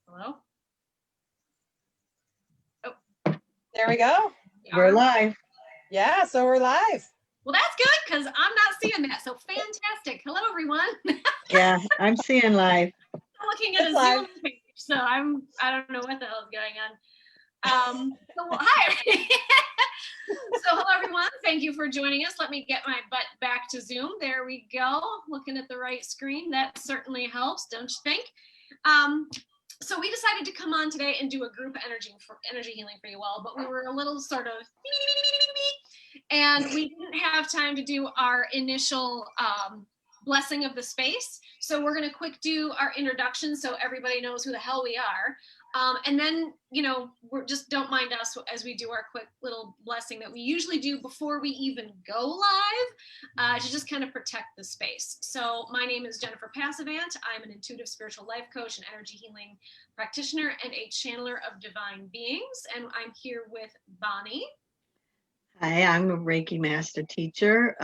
Hello? Oh. There we go. We're live. Yeah, so we're live. Well, that's good because I'm not seeing that. So fantastic. Hello, everyone. Yeah, I'm seeing live. I'm looking at a Zoom page, so I don't know what the hell is going on. Hi. So hello, everyone. Thank you for joining us. Let me get my butt back to Zoom. There we go. Looking at the right screen. That certainly helps, don't you think? So we decided to come on today and do a group energy healing for you all, but we were a little sort of and we didn't have time to do our initial blessing of the space. So we're going to quick do our introduction so everybody knows who the hell we are. And then, just don't mind us as we do our quick little blessing that we usually do before we even go live to just kind of protect the space. So my name is Jennifer Passavant. I'm an intuitive spiritual life coach and energy healing practitioner and a channeler of divine beings. And I'm here with Bonnie. Hi, I'm a Reiki master teacher,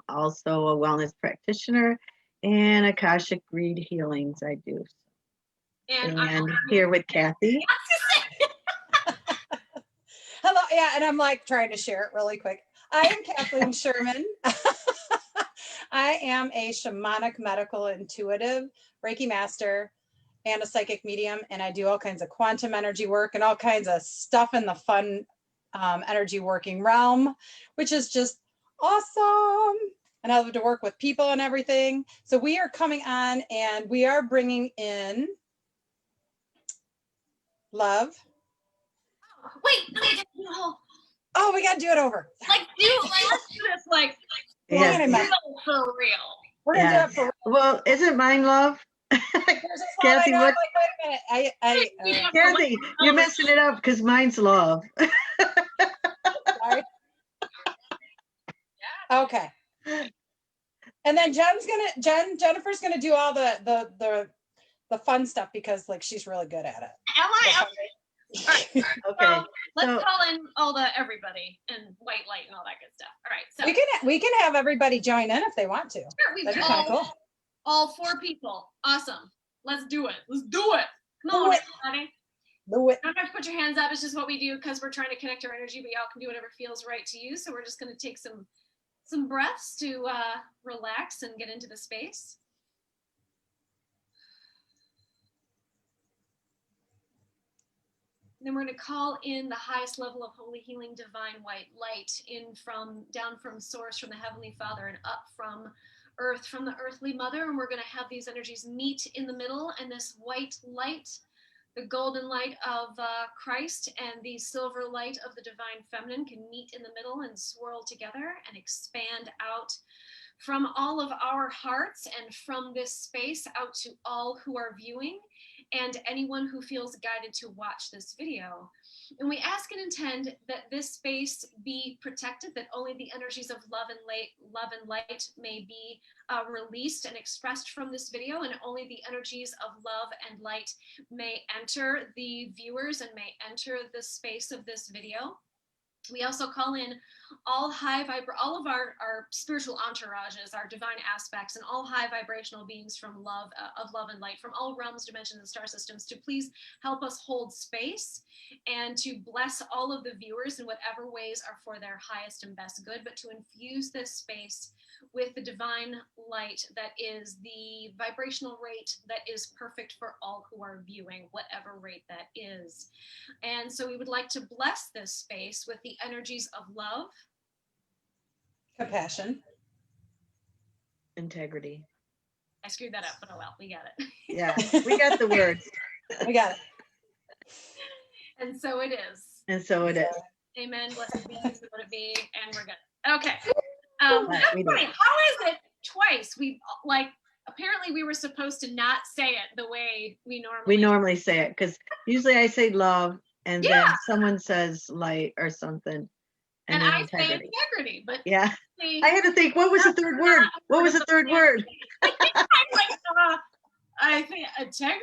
also a wellness practitioner, and Akashic read healings I do. And I'm here with Kathy. Hello, yeah, and I'm like trying to share it really quick. I am Kathleen Sherman. I am a shamanic medical intuitive Reiki master and a psychic medium, and I do all kinds of quantum energy work and all kinds of stuff in the fun energy working realm, which is just awesome. And I love to work with people and everything. So we are coming on and we are bringing in love. Wait. Oh, we gotta do it over. Let's do this for real. We're gonna do it for real. Well, isn't mine love? Kathy, wait a minute. Kathy, you're messing it up because mine's love. Sorry. Okay. And then Jennifer's gonna do all the fun stuff because like she's really good at it. Am I? Okay. Well, let's call in all the everybody and white light and all that good stuff. All right. So we can have everybody join in if they want to. Sure, we've That'd be kind of cool. All 4 people. Awesome. Let's do it. Come on, everybody. Do it. You don't have to put your hands up. It's just what we do because we're trying to connect our energy, but y'all can do whatever feels right to you. So we're just going to take some breaths to relax and get into the space. Then we're going to call in the highest level of holy healing divine white light down from source, from the Heavenly Father, and up from earth, from the earthly mother. And we're going to have these energies meet in the middle, and this white light, the golden light of Christ, and the silver light of the divine feminine can meet in the middle and swirl together and expand out from all of our hearts and from this space out to all who are viewing and anyone who feels guided to watch this video. And we ask and intend that this space be protected, that only the energies of love and light may be released and expressed from this video, and only the energies of love and light may enter the viewers and may enter the space of this video. We also call in all of our spiritual entourages, our divine aspects, and all high vibrational beings from love and light, from all realms, dimensions, and star systems, to please help us hold space and to bless all of the viewers in whatever ways are for their highest and best good, but to infuse this space with the divine light that is the vibrational rate that is perfect for all who are viewing, whatever rate that is. And so we would like to bless this space with the energies of love, compassion, integrity. I screwed that up, but oh well, we got it. Yeah, we got the words. We got it. And so it is. And so it is. Amen. Blessed be, so would it be, and we're good. Okay. That's funny. How is it twice? Apparently we were supposed to not say it the way we normally say it, because usually I say love and then someone says light or something. And I say integrity, but yeah. I had to think, what was the third word? What was the third word? I think integrity?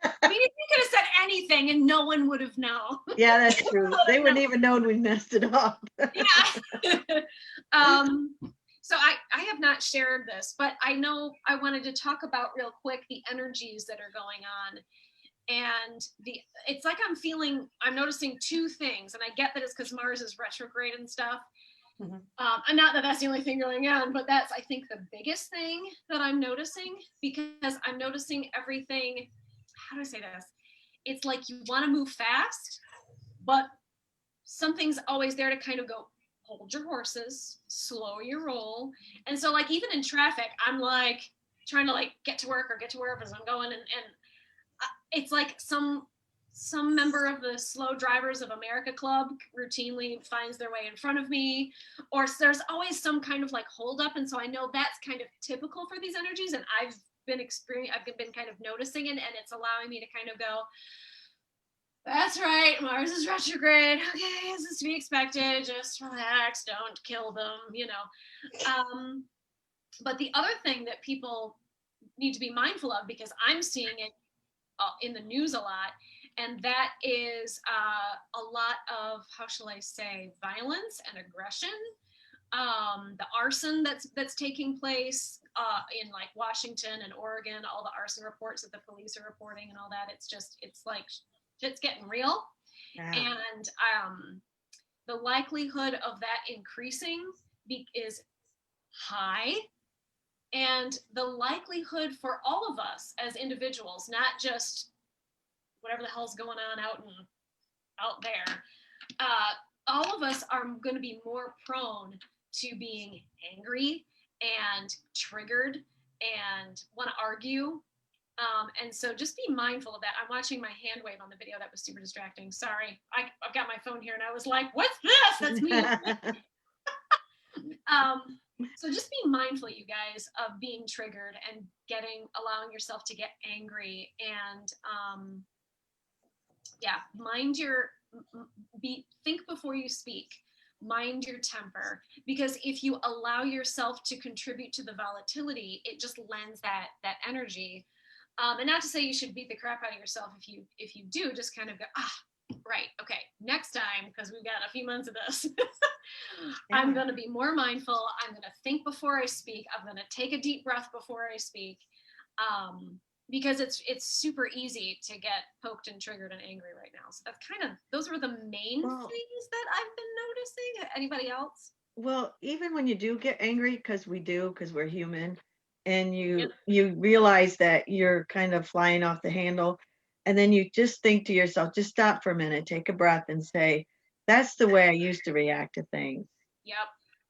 I mean, if you could have said anything and no one would have known. Yeah, that's true. They wouldn't even know we messed it up. Yeah. So I have not shared this, but I know I wanted to talk about real quick the energies that are going on. And it's like I'm noticing two things, and I get that it's because Mars is retrograde and stuff. And not that that's the only thing going on, but that's, I think, the biggest thing that I'm noticing, because I'm noticing everything. How do I say this? It's like you want to move fast, but something's always there to kind of go, hold your horses, slow your roll. And so, like, even in traffic, I'm like trying to like get to work or get to wherever I'm going, and it's like some member of the Slow Drivers of America Club routinely finds their way in front of me, or there's always some kind of like hold up. And so I know that's kind of typical for these energies. And I've been kind of noticing it, and it's allowing me to kind of go, that's right, Mars is retrograde. Okay, this is to be expected. Just relax, don't kill them, you know. But the other thing that people need to be mindful of, because I'm seeing it in the news a lot, and that is a lot of, how shall I say, violence and aggression. The arson that's taking place in like Washington and Oregon, all the arson reports that the police are reporting and all that. It's like shit's getting real. Yeah. And the likelihood of that increasing is high. And the likelihood for all of us as individuals, not just whatever the hell's going on out there, all of us are going to be more prone to being angry and triggered and want to argue. And so just be mindful of that. I'm watching my hand wave on the video. That was super distracting. Sorry. I've got my phone here and I was like, what's this? That's me. So just be mindful, you guys, of being triggered and allowing yourself to get angry, and think before you speak, mind your temper, because if you allow yourself to contribute to the volatility, it just lends that energy. And not to say you should beat the crap out of yourself if you do, just kind of go, right, okay, next time, because we've got a few months of this, I'm going to be more mindful. I'm going to think before I speak. I'm going to take a deep breath before I speak, because it's super easy to get poked and triggered and angry right now. So those were the main things that I've been noticing. Anybody else? Well, even when you do get angry, because we're human, and you realize that you're kind of flying off the handle, and then you just think to yourself, just stop for a minute, take a breath and say, that's the way I used to react to things. Yep.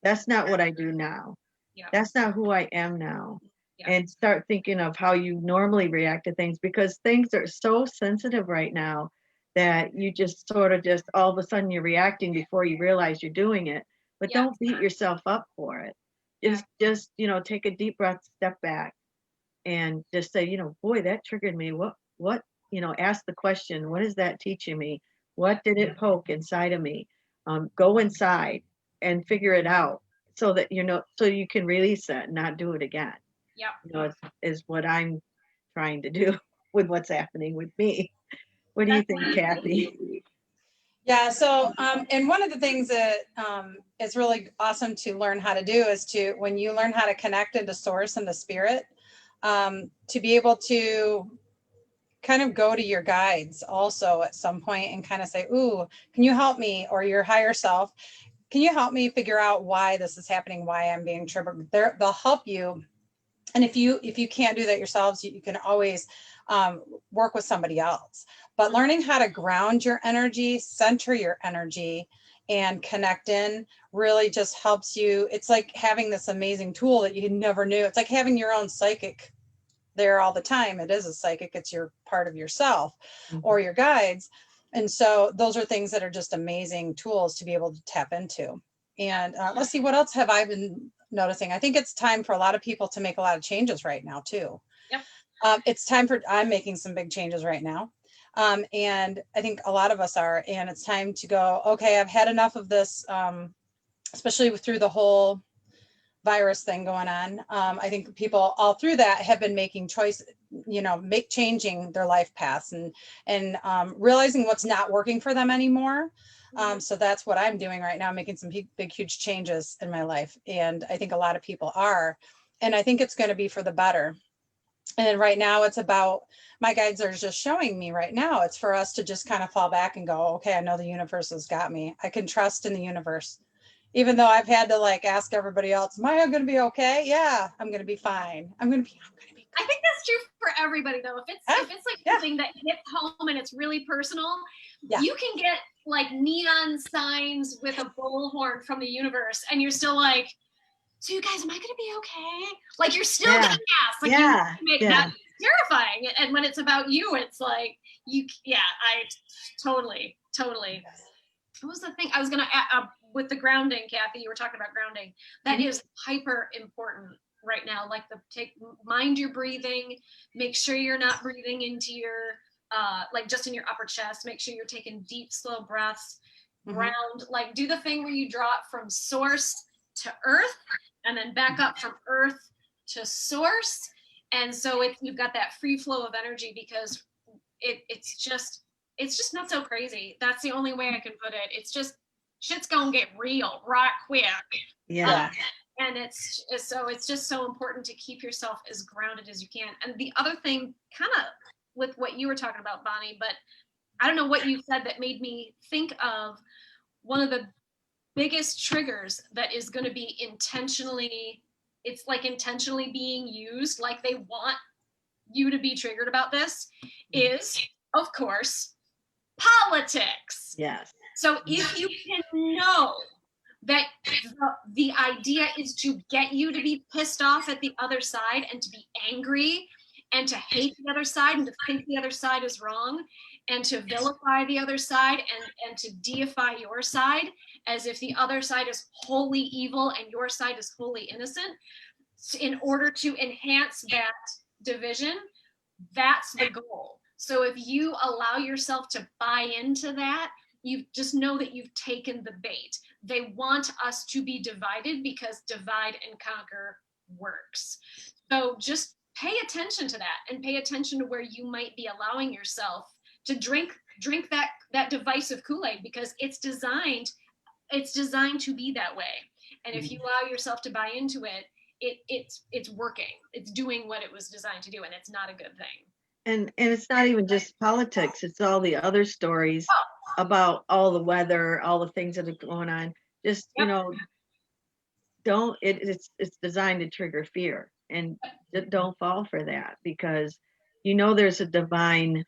That's not what I do now. Yep. That's not who I am now. Yep. And start thinking of how you normally react to things, because things are so sensitive right now that you just sort of all of a sudden you're reacting before you realize you're doing it. But don't beat yourself up for it. Just take a deep breath, step back, and just say, boy, that triggered me. What ask the question, what is that teaching me? What did it poke inside of me? Go inside and figure it out, so that so you can release it and not do it again. Yeah. Is what I'm trying to do with what's happening with me. What do you think, Kathy? Yeah, so and one of the things that is really awesome to learn how to do is when you learn how to connect into source and the spirit, to be able to kind of go to your guides also at some point and kind of say, ooh, can you help me? Or your higher self, can you help me figure out why this is happening, why I'm being triggered? They'll help you. And if you can't do that yourselves, you can always work with somebody else. But learning how to ground your energy, center your energy, and connect in really just helps you. It's like having this amazing tool that you never knew. It's like having your own psychic there all the time. It is a psychic. It's your part of yourself or your guides. And so those are things that are just amazing tools to be able to tap into. And let's see, what else have I been noticing? I think it's time for a lot of people to make a lot of changes right now too. Yep. I'm making some big changes right now. And I think a lot of us are, and it's time to go, okay, I've had enough of this, especially through the whole virus thing going on. I think people all through that have been making changing their life paths and realizing what's not working for them anymore. So that's what I'm doing right now, making some big, huge changes in my life. And I think a lot of people are, and I think it's going to be for the better. And right now it's about, my guides are just showing me right now, it's for us to just kind of fall back and go, okay, I know the universe has got me. I can trust in the universe. Even though I've had to like ask everybody else, am I going to be okay? Yeah, I'm going to be fine. I'm going to be good. I think that's true for everybody though. If it's like Yeah. something that hits home and it's really personal, Yeah. you can get like neon signs with a bullhorn from the universe, and you're still like, so you guys, am I going to be okay? Like you're still Yeah. gonna ask, like Yeah. you make Yeah. that terrifying. And when it's about you, it's like I totally. What was the thing I was gonna with the grounding, Kathy? You were talking about grounding. That is hyper important right now. Like mind your breathing. Make sure you're not breathing into your like just in your upper chest. Make sure you're taking deep, slow breaths. Ground, like do the thing where you draw it from source to earth, and then back up from earth to source. And so you've got that free flow of energy, because it's just not so crazy. That's the only way I can put it. It's just shit's gonna get real right quick. Yeah. And it's just so important to keep yourself as grounded as you can. And the other thing, kind of with what you were talking about, Bonnie, but I don't know what you said that made me think of one of the biggest triggers that is going to be intentionally being used, like they want you to be triggered about this, is of course politics. Yes. So if you can know that the idea is to get you to be pissed off at the other side and to be angry and to hate the other side and to think the other side is wrong and to vilify the other side and to deify your side as if the other side is wholly evil and your side is wholly innocent, in order to enhance that division, that's the goal. So if you allow yourself to buy into that, you just know that you've taken the bait. They want us to be divided because divide and conquer works. So just pay attention to that, and pay attention to where you might be allowing yourself to drink that divisive Kool-Aid, because it's designed to be that way. And if you allow yourself to buy into it, it's working. It's doing what it was designed to do, and it's not a good thing. And it's not even just politics, it's all the other stories about all the weather, all the things that are going on. Just it's designed to trigger fear, and don't fall for that, because there's a divine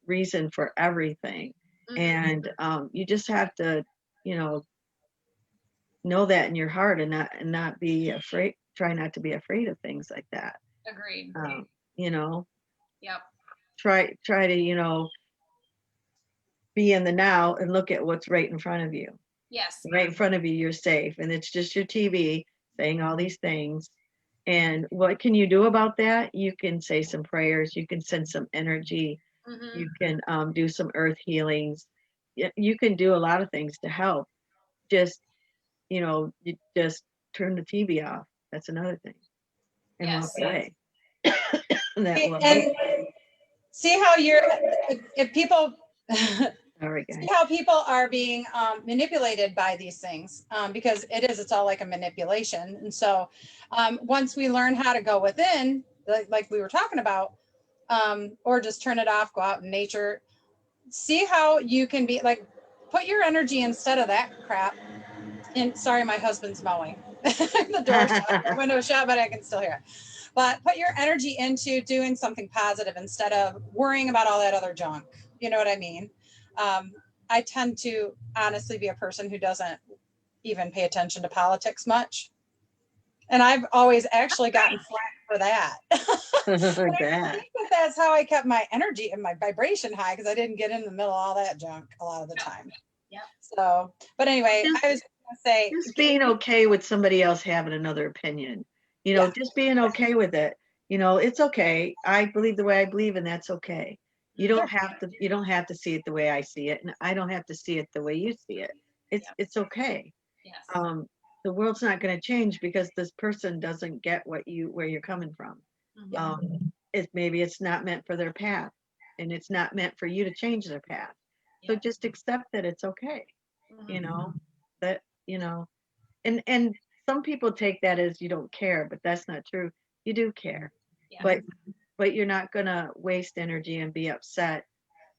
reason for everything. And you just have to know that in your heart, and not be afraid. Try not to be afraid of things like that. Agreed. Yep. Try to be in the now and look at what's right in front of you. Yes. Right in front of you, you're safe, and it's just your TV saying all these things. And what can you do about that? You can say some prayers. You can send some energy. You can do some earth healings. You can do a lot of things to help. Just you just turn the TV off. That's another thing. And walk away. And see how if people see how people are being manipulated by these things, because it's all like a manipulation. And so once we learn how to go within, like we were talking about, or just turn it off, go out in nature, see how you can be like, put your energy instead of that crap. And sorry, my husband's mowing. The door shut, the window shut, but I can still hear it. But put your energy into doing something positive instead of worrying about all that other junk. You know what I mean? I tend to honestly be a person who doesn't even pay attention to politics much. And I've always actually gotten flack for that. I think that's how I kept my energy and my vibration high, because I didn't get in the middle of all that junk a lot of the time. Yeah. So, but anyway, I was going to say, just being okay with somebody else having another opinion, just being okay with it. It's okay. I believe the way I believe, and that's okay. You don't have to see it the way I see it, and I don't have to see it the way you see it. It's okay. Yes. The world's not going to change because this person doesn't get where you're coming from. Maybe it's not meant for their path, and it's not meant for you to change their path. So just accept that it's okay. That and some people take that as you don't care, but that's not true. You do care. Yeah. But you're not going to waste energy and be upset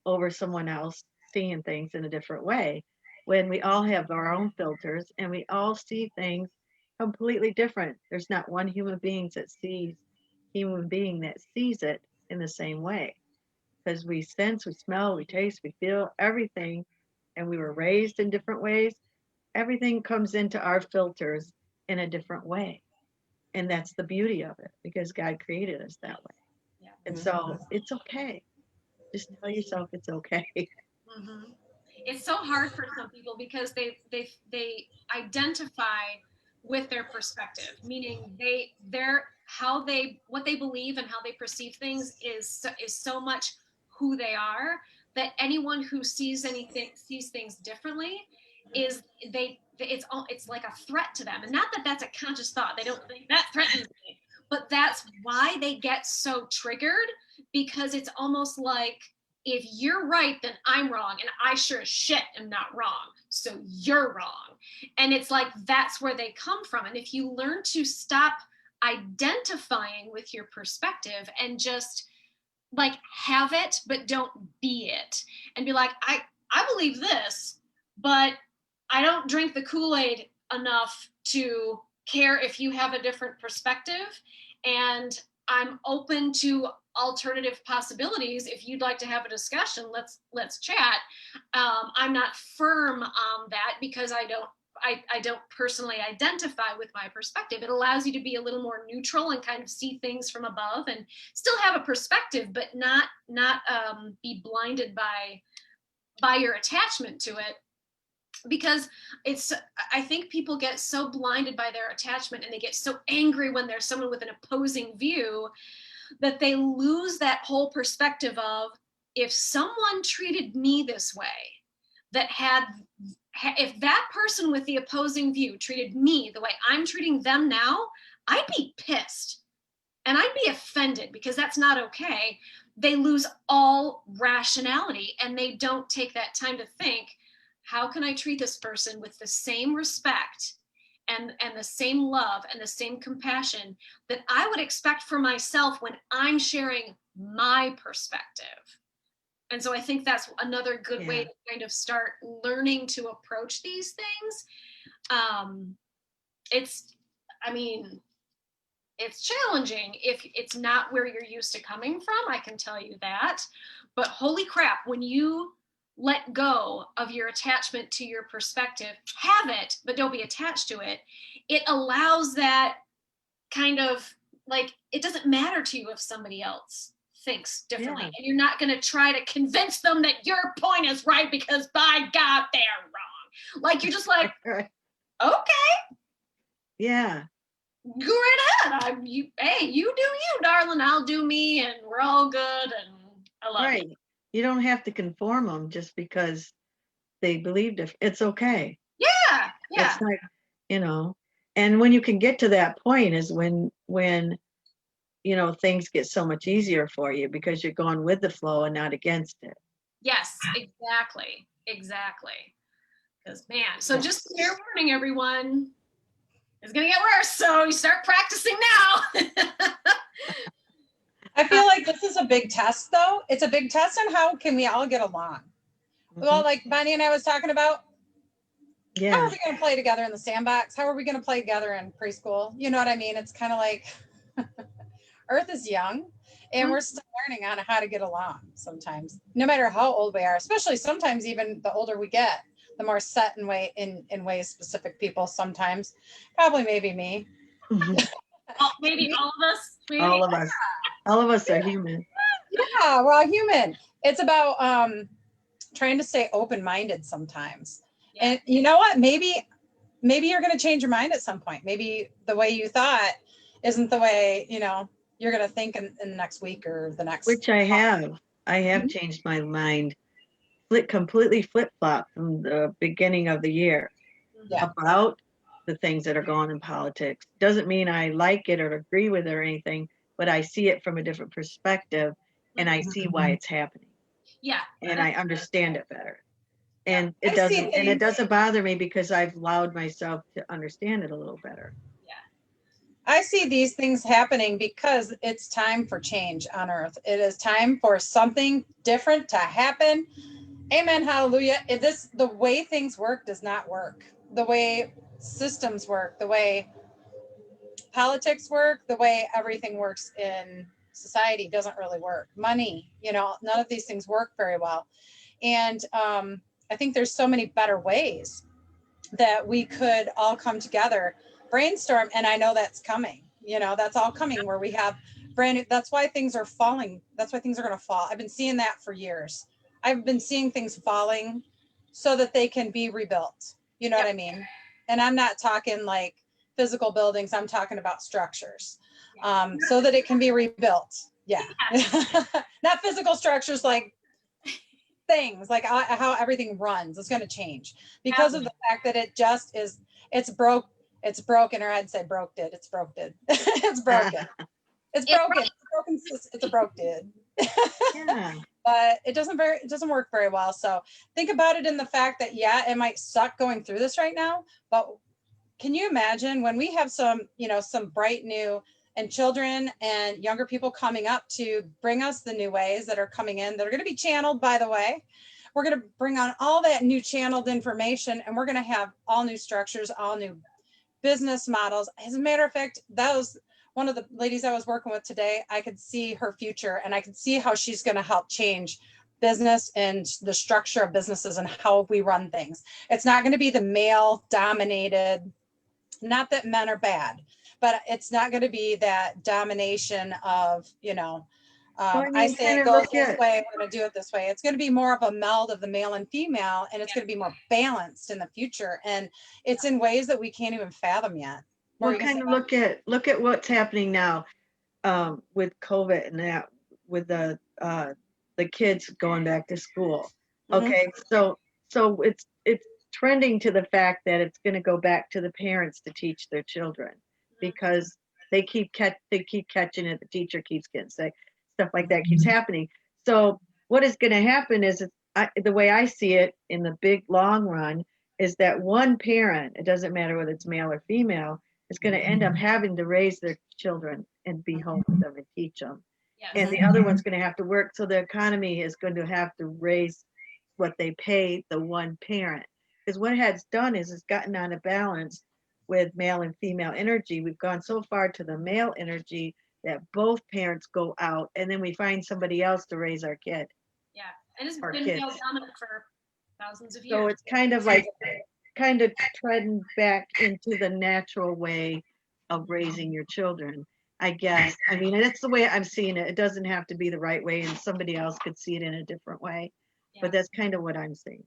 over someone else seeing things in a different way when we all have our own filters and we all see things completely different. There's not one human being that sees it in the same way, because we sense, we smell, we taste, we feel everything, and we were raised in different ways. Everything comes into our filters in a different way, and that's the beauty of it, because God created us that way. Yeah. And so it's okay. Just tell yourself it's okay. Mm-hmm. It's so hard for some people because they identify with their perspective, meaning what they believe and how they perceive things is so much who they are, that anyone who sees things differently is it's like a threat to them. And not that that's a conscious thought, they don't think that threatens me, but that's why they get so triggered, because it's almost like, if you're right, then I'm wrong, and I sure as shit am not wrong, so you're wrong. And it's like, that's where they come from. And if you learn to stop identifying with your perspective and just like have it but don't be it, and be like, I believe this, but I don't drink the Kool-Aid enough to care if you have a different perspective, and I'm open to alternative possibilities. If you'd like to have a discussion, let's chat. I'm not firm on that because I don't personally identify with my perspective. It allows you to be a little more neutral and kind of see things from above and still have a perspective, but not be blinded by your attachment to it. Because I think people get so blinded by their attachment, and they get so angry when there's someone with an opposing view, that they lose that whole perspective of, if someone treated me this way, if that person with the opposing view treated me the way I'm treating them now, I'd be pissed and I'd be offended, because that's not okay. They lose all rationality, and they don't take that time to think, how can I treat this person with the same respect and the same love and the same compassion that I would expect for myself when I'm sharing my perspective? And so I think that's another good way to kind of start learning to approach these things. It's challenging if it's not where you're used to coming from, I can tell you that. But holy crap, when you let go of your attachment to your perspective, have it, but don't be attached to it. It allows that kind of, like, it doesn't matter to you if somebody else thinks differently. And you're not going to try to convince them that your point is right, because by God, they're wrong. Like, you're just like, okay. Yeah. Go right ahead. Hey, you do you, darling. I'll do me, and we're all good. And I love you. You don't have to conform them just because they believed it. It's okay. Yeah. It's like, and when you can get to that point is when things get so much easier for you, because you're going with the flow and not against it. Yes, exactly. Because, man, so just fair warning, everyone, it's going to get worse. So you start practicing now. I feel like this is a big test, though. It's a big test on how can we all get along. Well, like Bonnie and I was talking about, how are we going to play together in the sandbox? How are we going to play together in preschool? You know what I mean? It's kind of like Earth is young, and we're still learning on how to get along sometimes, no matter how old we are, especially sometimes even the older we get, the more set in ways specific people sometimes, probably maybe me. Maybe all of us. Maybe. All of us. All of us are human. Yeah, we're all human. It's about trying to stay open-minded sometimes. Yeah. And you know what? Maybe you're going to change your mind at some point. Maybe the way you thought isn't the way, you're going to think in the next week or the next. Which I have. I have changed my mind. Completely flip-flop from the beginning of the year about the things that are going on in politics. Doesn't mean I like it or agree with it or anything, but I see it from a different perspective, and I see why it's happening. Yeah. And I understand it better. And it doesn't bother me, because I've allowed myself to understand it a little better. Yeah. I see these things happening because it's time for change on earth. It is time for something different to happen. Amen. Hallelujah. The way things work does not work. The way systems work, the way politics work, the way everything works in society doesn't really work. Money, none of these things work very well. And I think there's so many better ways that we could all come together, brainstorm, and I know that's coming. That's all coming where we have brand new. That's why things are falling. That's why things are going to fall. I've been seeing that for years. I've been seeing things falling so that they can be rebuilt. You know what I mean? And I'm not talking like physical buildings. I'm talking about structures, so that it can be rebuilt. Yeah. Not physical structures like things like how everything runs is going to change because of the fact that it just is. It's broken, or I'd say broke did. It's broke did. It's broken. It's broken. It's broken. It's a broke did. Yeah. But it doesn't work very well. So think about it in the fact that, yeah, it might suck going through this right now, but can you imagine when we have some bright new and children and younger people coming up to bring us the new ways that are coming in, that are going to be channeled, by the way. We're going to bring on all that new channeled information, and we're going to have all new structures, all new business models. As a matter of fact, that was one of the ladies I was working with today. I could see her future, and I could see how she's going to help change business and the structure of businesses and how we run things. It's not going to be the male dominated. Not that men are bad, but it's not going to be that domination of, I say it goes this way, we're going to do it this way. It's going to be more of a meld of the male and female, and it's going to be more balanced in the future. And it's in ways that we can't even fathom yet. Well, kind of look at what's happening now with COVID and that, with the kids going back to school. Okay, so it's trending to the fact that it's going to go back to the parents to teach their children, because they keep catching it. The teacher keeps getting sick, stuff like that keeps happening. So what is going to happen is, the way I see it in the big long run, is that one parent, it doesn't matter whether it's male or female, is going to end up having to raise their children and be home with them and teach them. Yes. And the other one's going to have to work. So the economy is going to have to raise what they pay the one parent. Because what it has done is it's gotten on a balance with male and female energy. We've gone so far to the male energy that both parents go out, and then we find somebody else to raise our kid. Yeah, and it's been male dominant for thousands of years. So it's kind of treading back into the natural way of raising your children, I guess. I mean, that's the way I'm seeing it. It doesn't have to be the right way, and somebody else could see it in a different way. Yeah. But that's kind of what I'm seeing.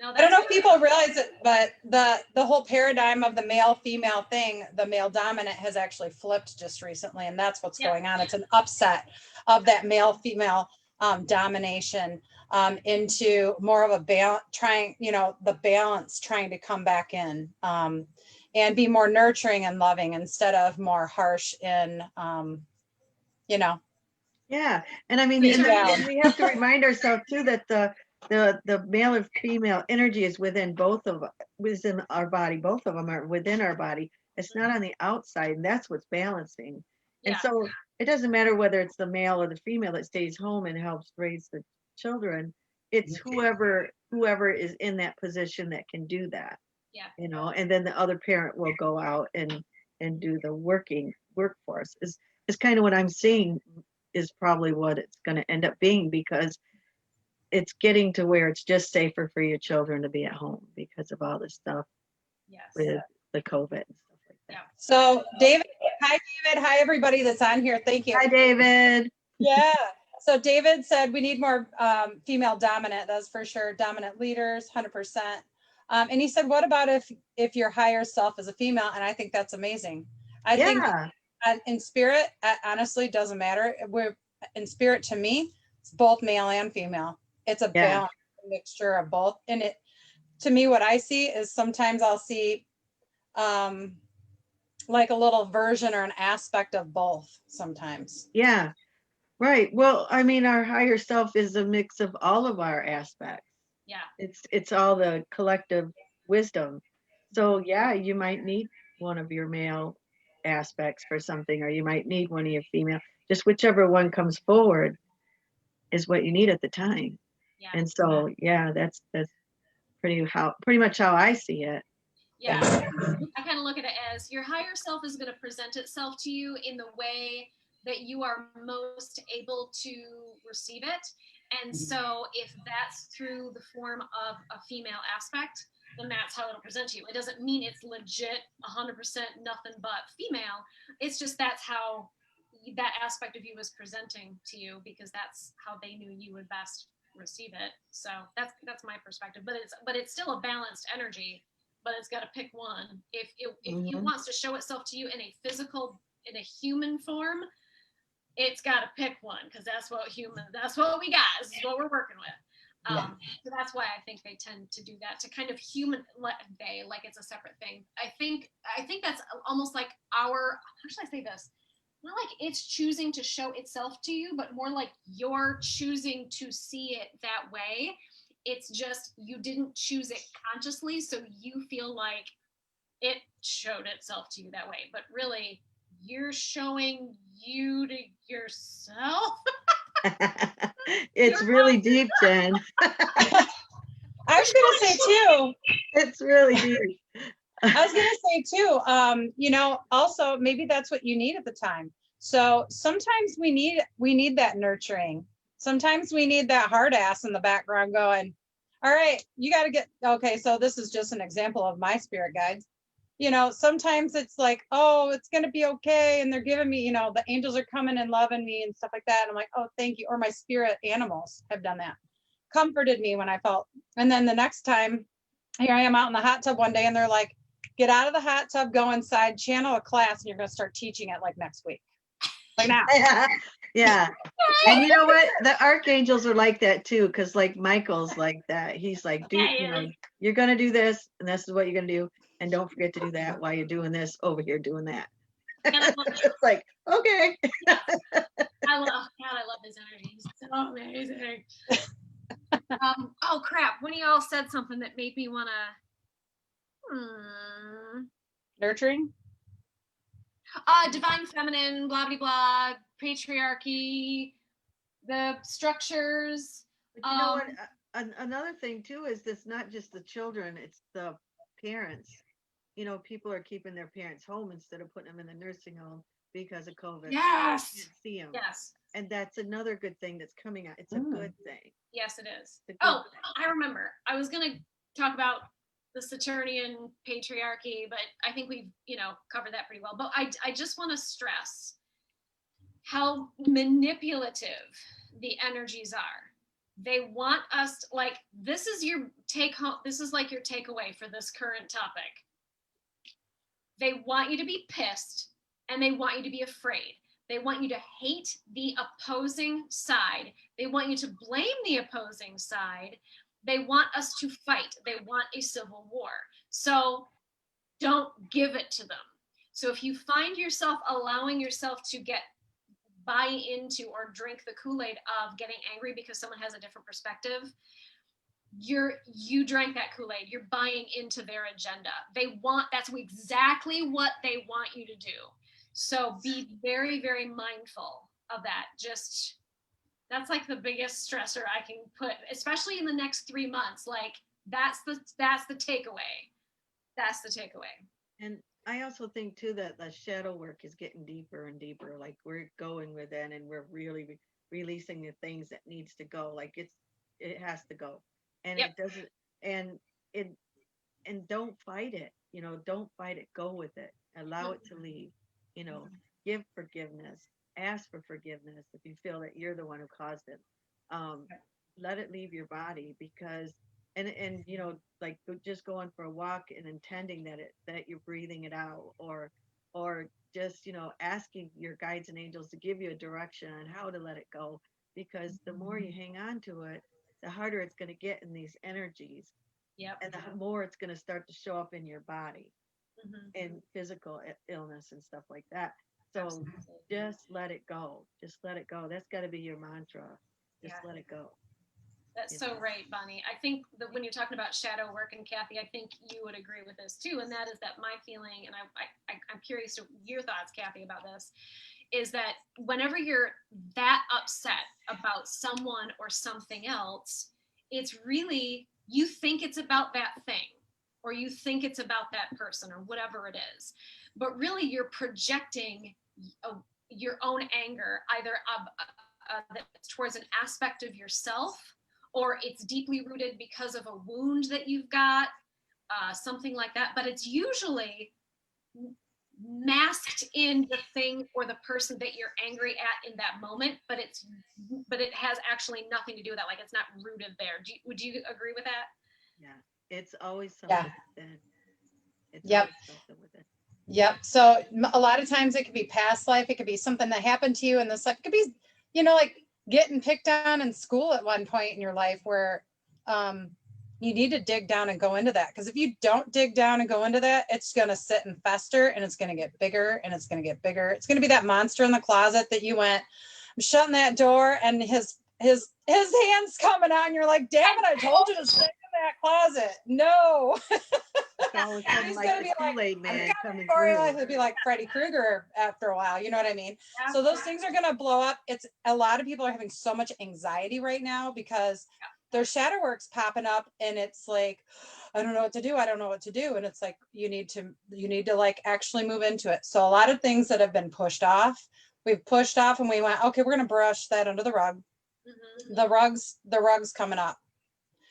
I don't know if people realize it, but the whole paradigm of the male-female thing, the male dominant, has actually flipped just recently, and that's what's going on. It's an upset of that male-female domination into more of a balance, the balance trying to come back in and be more nurturing and loving instead of more harsh in, Yeah, and I mean, we have to remind ourselves too that the male and female energy is within our body. Both of them are within our body. It's not on the outside, and that's what's balancing. And so it doesn't matter whether it's the male or the female that stays home and helps raise the children. It's whoever is in that position that can do that. Yeah. And then the other parent will go out and do the workforce. Is kind of what I'm seeing, is probably what it's going to end up being, because it's getting to where it's just safer for your children to be at home because of all this stuff with the COVID and stuff like that. So David, hi everybody that's on here. Thank you. Hi David. Yeah. So David said we need more female dominant. That's for sure. Dominant leaders, 100%. And he said, what about if your higher self is a female? And I think that's amazing. I think in spirit, honestly, doesn't matter. We're in spirit, to me, it's both male and female. It's a balanced mixture of both. And it, to me, what I see is sometimes I'll see like a little version or an aspect of both sometimes. Yeah, right. Well, I mean, our higher self is a mix of all of our aspects. Yeah. It's all the collective wisdom. So yeah, you might need one of your male aspects for something, or you might need one of your female. Just whichever one comes forward is what you need at the time. Yeah. And so, yeah, that's pretty much how I see it. Yeah. I kind of look at it as your higher self is going to present itself to you in the way that you are most able to receive it. And so if that's through the form of a female aspect, then that's how it'll present to you. It doesn't mean it's legit 100% nothing but female. It's just that's how that aspect of you is presenting to you, because that's how they knew you would best receive it. So that's my perspective. But it's still a balanced energy, but it's got to pick one. If it wants to show itself to you in a physical, in a human form, it's got to pick one, because that's what we got. This is what we're working with. So that's why I think they tend to do that, to kind of like it's a separate thing. I think that's almost like how should I say this? Not like it's choosing to show itself to you, but more like you're choosing to see it that way. It's just you didn't choose it consciously, so you feel like it showed itself to you that way. But really, you're showing you to yourself. It's really deep, Jen. I was going to say too. It's really deep. I was going to say too, also maybe that's what you need at the time. So sometimes we need that nurturing. Sometimes we need that hard ass in the background going, all right, you got to get, okay. So this is just an example of my spirit guides. Sometimes it's like, oh, it's going to be okay. And they're giving me, the angels are coming and loving me and stuff like that. And I'm like, oh, thank you. Or my spirit animals have done that, comforted me when I felt. And then the next time, here I am out in the hot tub one day and they're like, get out of the hot tub, go inside, channel a class, and you're going to start teaching it like next week. Like now. Yeah. And you know what? The archangels are like that too, because like Michael's like that. He's like, you're going to do this, and this is what you're going to do. And don't forget to do that while you're doing this over here doing that. It's like, okay. I love his energy. He's so amazing. Oh crap. One of y'all said something that made me want to nurturing. Divine feminine, blah blah blah, patriarchy, the structures. But you know what? Another thing too is this not just the children, it's the parents. People are keeping their parents home instead of putting them in the nursing home because of COVID. Yes. You can't see them. Yes. And that's another good thing that's coming out. It's a good thing. Yes, it is. Oh, I remember. I was going to talk about the Saturnian patriarchy, but I think we've, covered that pretty well. But I just want to stress how manipulative the energies are. They want us to, this is your take home. This is like your takeaway for this current topic. They want you to be pissed and they want you to be afraid. They want you to hate the opposing side. They want you to blame the opposing side. They want us to fight. They want a civil war. So don't give it to them. So if you find yourself allowing yourself to buy into or drink the Kool-Aid of getting angry because someone has a different perspective, you drank that Kool-Aid. You're buying into their agenda. That's exactly what they want you to do. So be very, very mindful of that. That's like the biggest stressor I can put, especially in the next 3 months. Like that's the takeaway. That's the takeaway. And I also think too that the shadow work is getting deeper and deeper. Like we're going with it, and we're really releasing the things that needs to go. Like it has to go, and it doesn't. And don't fight it. Don't fight it. Go with it. Allow it to leave. Give forgiveness. Ask for forgiveness if you feel that you're the one who caused it. Let it leave your body, because and like just going for a walk and intending that you're breathing it out, or just asking your guides and angels to give you a direction on how to let it go, because the more you hang on to it, the harder it's going to get in these energies. And the more it's going to start to show up in your body, and physical illness and stuff like that. So just let it go. Just let it go. That's got to be your mantra. Just let it go. That's so right, Bonnie. I think that when you're talking about shadow work, and Kathy, I think you would agree with this too, and that is that my feeling, and I'm curious to your thoughts, Kathy, about this, is that whenever you're that upset about someone or something else, it's really, you think it's about that thing, or you think it's about that person, or whatever it is. But really, you're projecting your own anger, either that's towards an aspect of yourself, or it's deeply rooted because of a wound that you've got, something like that. But it's usually masked in the thing or the person that you're angry at in that moment, but it has actually nothing to do with that. Like, it's not rooted there. Would you agree with that? Yeah, it's always something with it. It's Yep. always something with it. Yep. So a lot of times it could be past life. It could be something that happened to you in this life. It could be, like getting picked on in school at one point in your life where you need to dig down and go into that. Because if you don't dig down and go into that, it's going to sit and fester, and it's going to get bigger and it's going to get bigger. It's going to be that monster in the closet that you went, I'm shutting that door, and his hand's coming out, and you're like, damn it, I told you to stay in that closet. No. All of a sudden, He's like gonna the be like, Kool-Aid I'm man coming coming for you. through. He'll be like Freddy Krueger after a while. You know what I mean? So those things are gonna blow up. It's a lot of people are having so much anxiety right now because their shadow work's popping up, and it's like, I don't know what to do. I don't know what to do. And it's like, you need to like actually move into it. So a lot of things that have been pushed off, we've pushed off, and we went, okay, we're gonna brush that under the rug. Mm-hmm. The rug's coming up.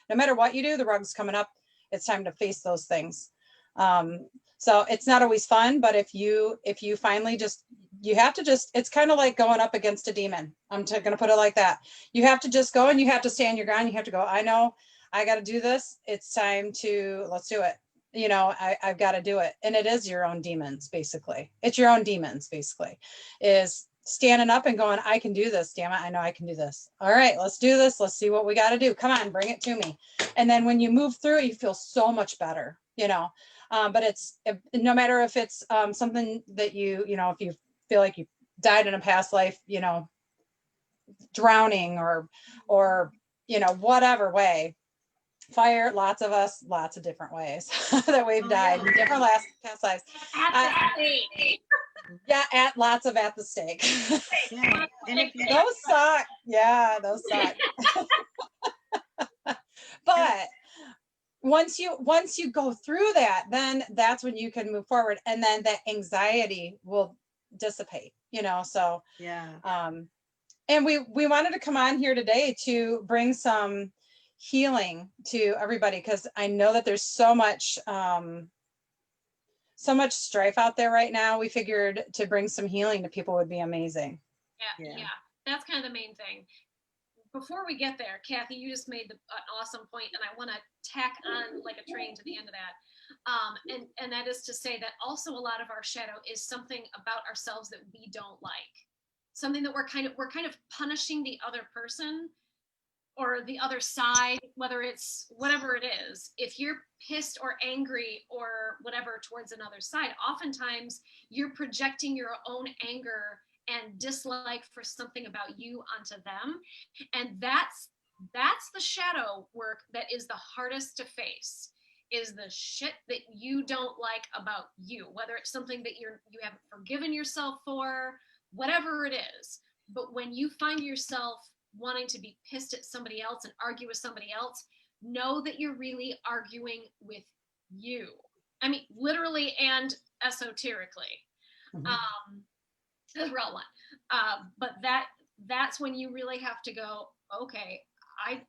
No matter what you do, the rug's coming up. It's time to face those things. So it's not always fun, but if you finally you have to it's kind of like going up against a demon. I'm going to put it like that. You have to just go, and you have to stand your ground. You have to go, I know I got to do this. It's time to, let's do it. I've got to do it. And it is your own demons, basically. It's your own demons, basically, is standing up and going, I can do this. Damn it. I know I can do this. All right, let's do this. Let's see what we got to do. Come on, bring it to me. And then when you move through it, you feel so much better, but it's no matter if it's something that if you feel like you died in a past life, drowning or whatever way, fire, lots of us, lots of different ways that we've died in different past lives. Yeah, at the stake. Yeah, and if you those suck. Yeah, those suck. But once you go through that, then that's when you can move forward, and then that anxiety will dissipate. So yeah. And we wanted to come on here today to bring some healing to everybody, because I know that there's so much strife out there right now. We figured to bring some healing to people would be amazing. Yeah. That's kind of the main thing. Before we get there, Kathy, you just made an awesome point, and I want to tack on like a train to the end of that. And that is to say that also a lot of our shadow is something about ourselves that we don't like, something that we're kind of punishing the other person or the other side, whether it's whatever it is. If you're pissed or angry or whatever towards another side, oftentimes you're projecting your own anger and dislike for something about you onto them. And that's the shadow work that is the hardest to face, is the shit that you don't like about you, whether it's something that you haven't forgiven yourself for, whatever it is. But when you find yourself wanting to be pissed at somebody else and argue with somebody else, know that you're really arguing with you. I mean, literally and esoterically. Mm-hmm. Because we're all one. But that's when you really have to go, okay, I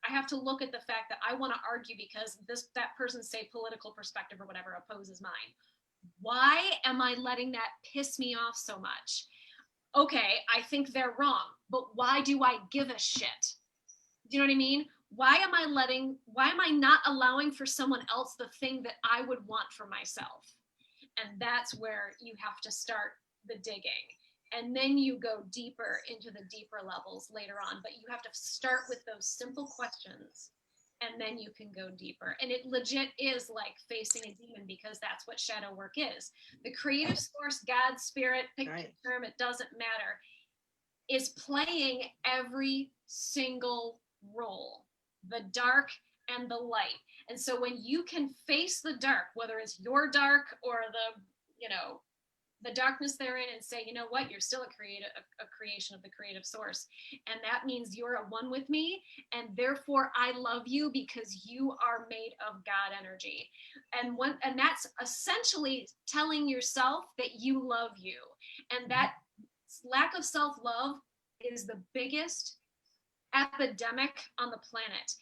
have to look at the fact that I want to argue because that person's, say, political perspective or whatever opposes mine. Why am I letting that piss me off so much? Okay, I think they're wrong, but why do I give a shit? Do you know what I mean? Why am I not allowing for someone else the thing that I would want for myself? And that's where you have to start the digging. And then you go deeper into the deeper levels later on, but you have to start with those simple questions, and then you can go deeper. And it legit is like facing a demon, because that's what shadow work is. The creative source, God, spirit, pick your term, it doesn't matter, is playing every single role, the dark and the light. And so when you can face the dark, whether it's your dark or the darkness therein, and say, you know what, you're still a creation of the creative source, and that means you're a one with me, and therefore I love you because you are made of God energy. And that's essentially telling yourself that you love you. And that lack of self-love is the biggest epidemic on the planet.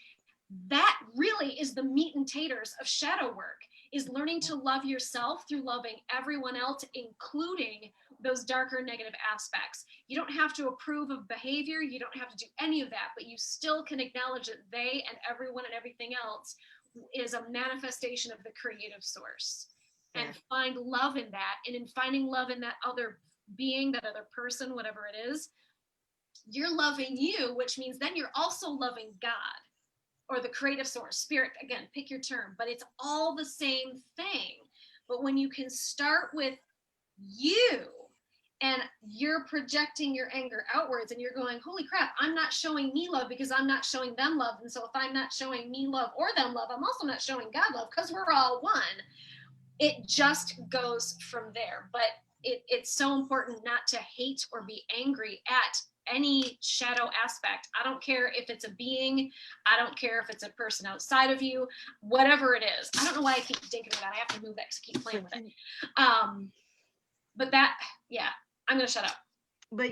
That really is the meat and taters of shadow work, is learning to love yourself through loving everyone else, including those darker negative aspects. You don't have to approve of behavior. You don't have to do any of that, but you still can acknowledge that they and everyone and everything else is a manifestation of the creative source. And find love in that. And in finding love in that other being, that other person, whatever it is, you're loving you, which means then you're also loving God, or the creative source, spirit, again, pick your term, but it's all the same thing. But when you can start with you, and you're projecting your anger outwards, and you're going, holy crap, I'm not showing me love because I'm not showing them love. And so if I'm not showing me love or them love, I'm also not showing God love, because we're all one. It just goes from there. But it's so important not to hate or be angry at any shadow aspect. I don't care if it's a being, I don't care if it's a person outside of you, whatever it is. I don't know why I keep thinking of that. I have to move that to keep playing with it. But that, yeah, I'm gonna shut up. But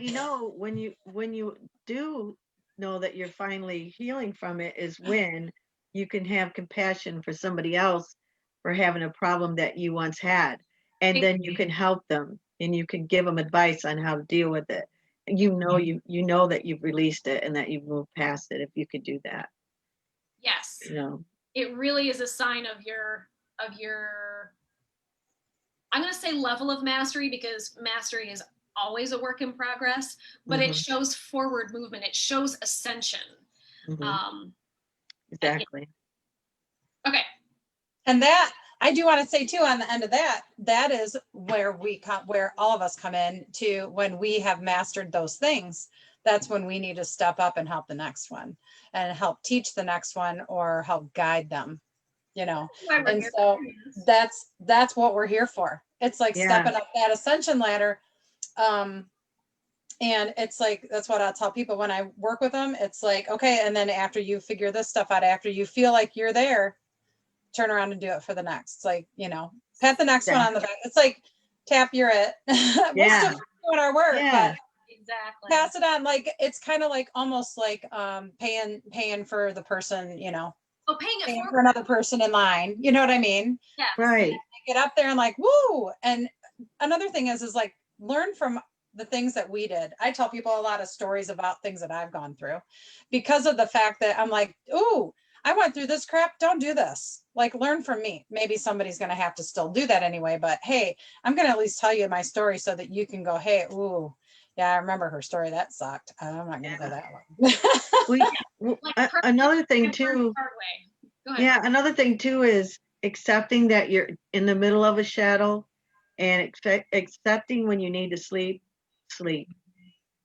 when you do know that you're finally healing from it, is when you can have compassion for somebody else for having a problem that you once had, and then you can help them, and you can give them advice on how to deal with it. You know that you've released it and that you've moved past it if you could do that. Yes. It really is a sign of your I'm going to say level of mastery, because mastery is always a work in progress, but it shows forward movement. It shows ascension. Exactly. Okay. And that, I do want to say too, on the end of that is where where all of us come in to, when we have mastered those things. That's when we need to step up and help the next one, and help teach the next one, or help guide them, and so that's what we're here for. It's like stepping up that ascension ladder. And it's like, that's what I'll tell people when I work with them. It's like, okay, and then after you figure this stuff out, after you feel like you're there, turn around and do it for the next. It's like, pat the next one on the back. It's like, tap, you're it. We'll still be doing our work, but exactly, pass it on. Like, it's kind of like, almost like paying for the person, paying for another person in line. You know what I mean? Yeah. Right. Get up there and like, woo. And another thing is like, learn from the things that we did. I tell people a lot of stories about things that I've gone through, because of the fact that I'm like, ooh, I went through this crap. Don't do this. Like, learn from me. Maybe somebody's going to have to still do that anyway, but hey, I'm going to at least tell you my story so that you can go, hey, ooh, yeah, I remember her story. That sucked. I'm not going to go that one. Another thing too. Another thing too is accepting that you're in the middle of a shadow, and accepting when you need to sleep.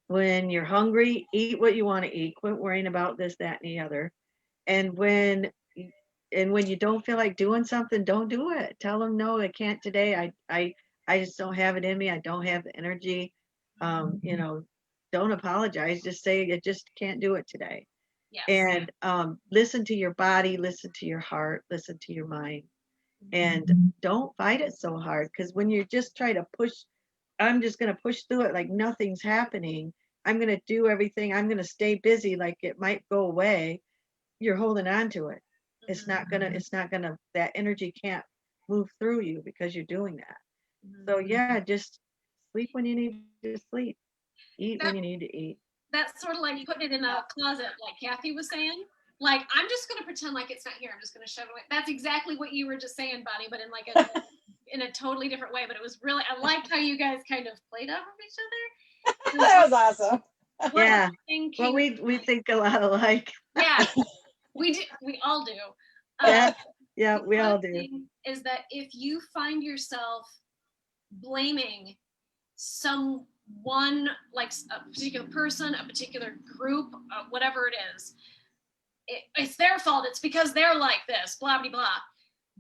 When you're hungry, eat what you want to eat. Quit worrying about this, that, and the other. And when you don't feel like doing something, don't do it. Tell them, no, I can't today. I just don't have it in me. I don't have the energy. Don't apologize. Just say you just can't do it today. Yes. And listen to your body, listen to your heart, listen to your mind, and don't fight it so hard. Because when you just try to push, I'm just going to push through it like nothing's happening. I'm going to do everything. I'm going to stay busy like it might go away. You're holding on to it. It's not gonna, that energy can't move through you because you're doing that. So just sleep when you need to sleep. Eat when you need to eat. That's sort of like putting it in a closet, like Kathy was saying. Like, I'm just going to pretend like it's not here. I'm just going to shove it away. That's exactly what you were just saying, Bonnie, but in like in a totally different way. But it was really, I liked how you guys kind of played off of each other. That was awesome. Yeah. Well, we think a lot alike. Yeah, we do. We all do. Yeah, we all do. Is that if you find yourself blaming someone, like a particular person, a particular group, whatever it is, it's their fault. It's because they're like this, blah, blah, blah.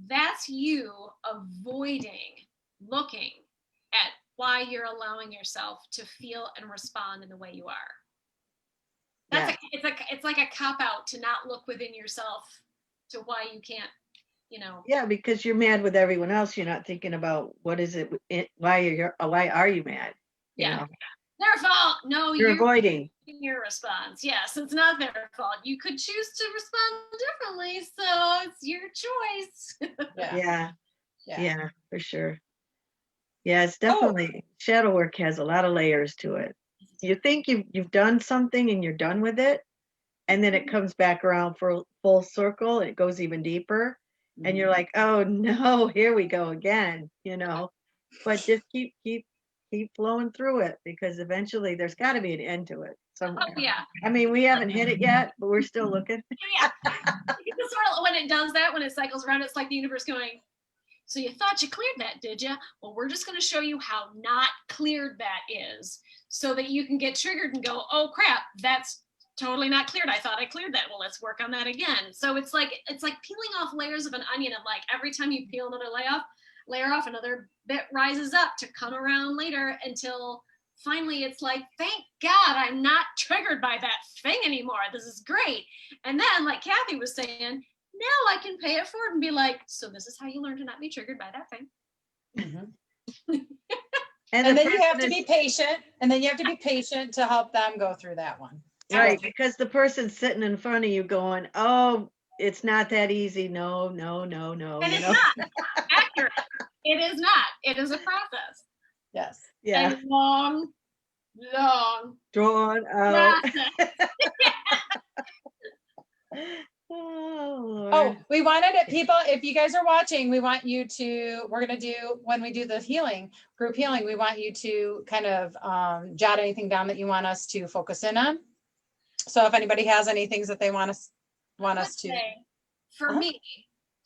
That's you avoiding looking at why you're allowing yourself to feel and respond in the way you are. That's it's like a cop out to not look within yourself to why you can't, you know. Yeah, because you're mad with everyone else. You're not thinking about what is it, why are you mad? You Yeah. know? Their fault. No, You're avoiding your response. Yes, it's not their fault. You could choose to respond differently, so it's your choice. Yeah, for sure. Yeah, it's definitely shadow work has a lot of layers to it. You think you've done something and you're done with it, and then it comes back around for full circle and it goes even deeper, and you're like, oh no, here we go again, you know. But just keep flowing through it, because eventually there's got to be an end to it somewhere. Oh, yeah. I mean, we haven't hit it yet, but we're still looking. Yeah. It's sort of, when it does that, when it cycles around, it's like the universe going, so you thought you cleared that, did you? Well, we're just going to show you how not cleared that is, so that you can get triggered and go, oh crap, that's totally not cleared. I thought I cleared that. Well, let's work on that again. So it's like peeling off layers of an onion, of like every time you peel another layer off, another bit rises up to come around later, until finally it's like, thank God I'm not triggered by that thing anymore. This is great. And then, like Kathy was saying, now I can pay it forward and be like, so this is how you learn to not be triggered by that thing. Mm-hmm. and then you have to be patient, and then you have to be patient to help them go through that one. Right, because the person sitting in front of you going, oh, it's not that easy. No. And it's not accurate. It is not. It is a process. Yes. Yeah. And long drawn out. Oh, we wanted it, people, if you guys are watching, we're going to do, when we do the group healing, we want you to kind of jot anything down that you want us to focus in on. So if anybody has any things that they want us to. For me,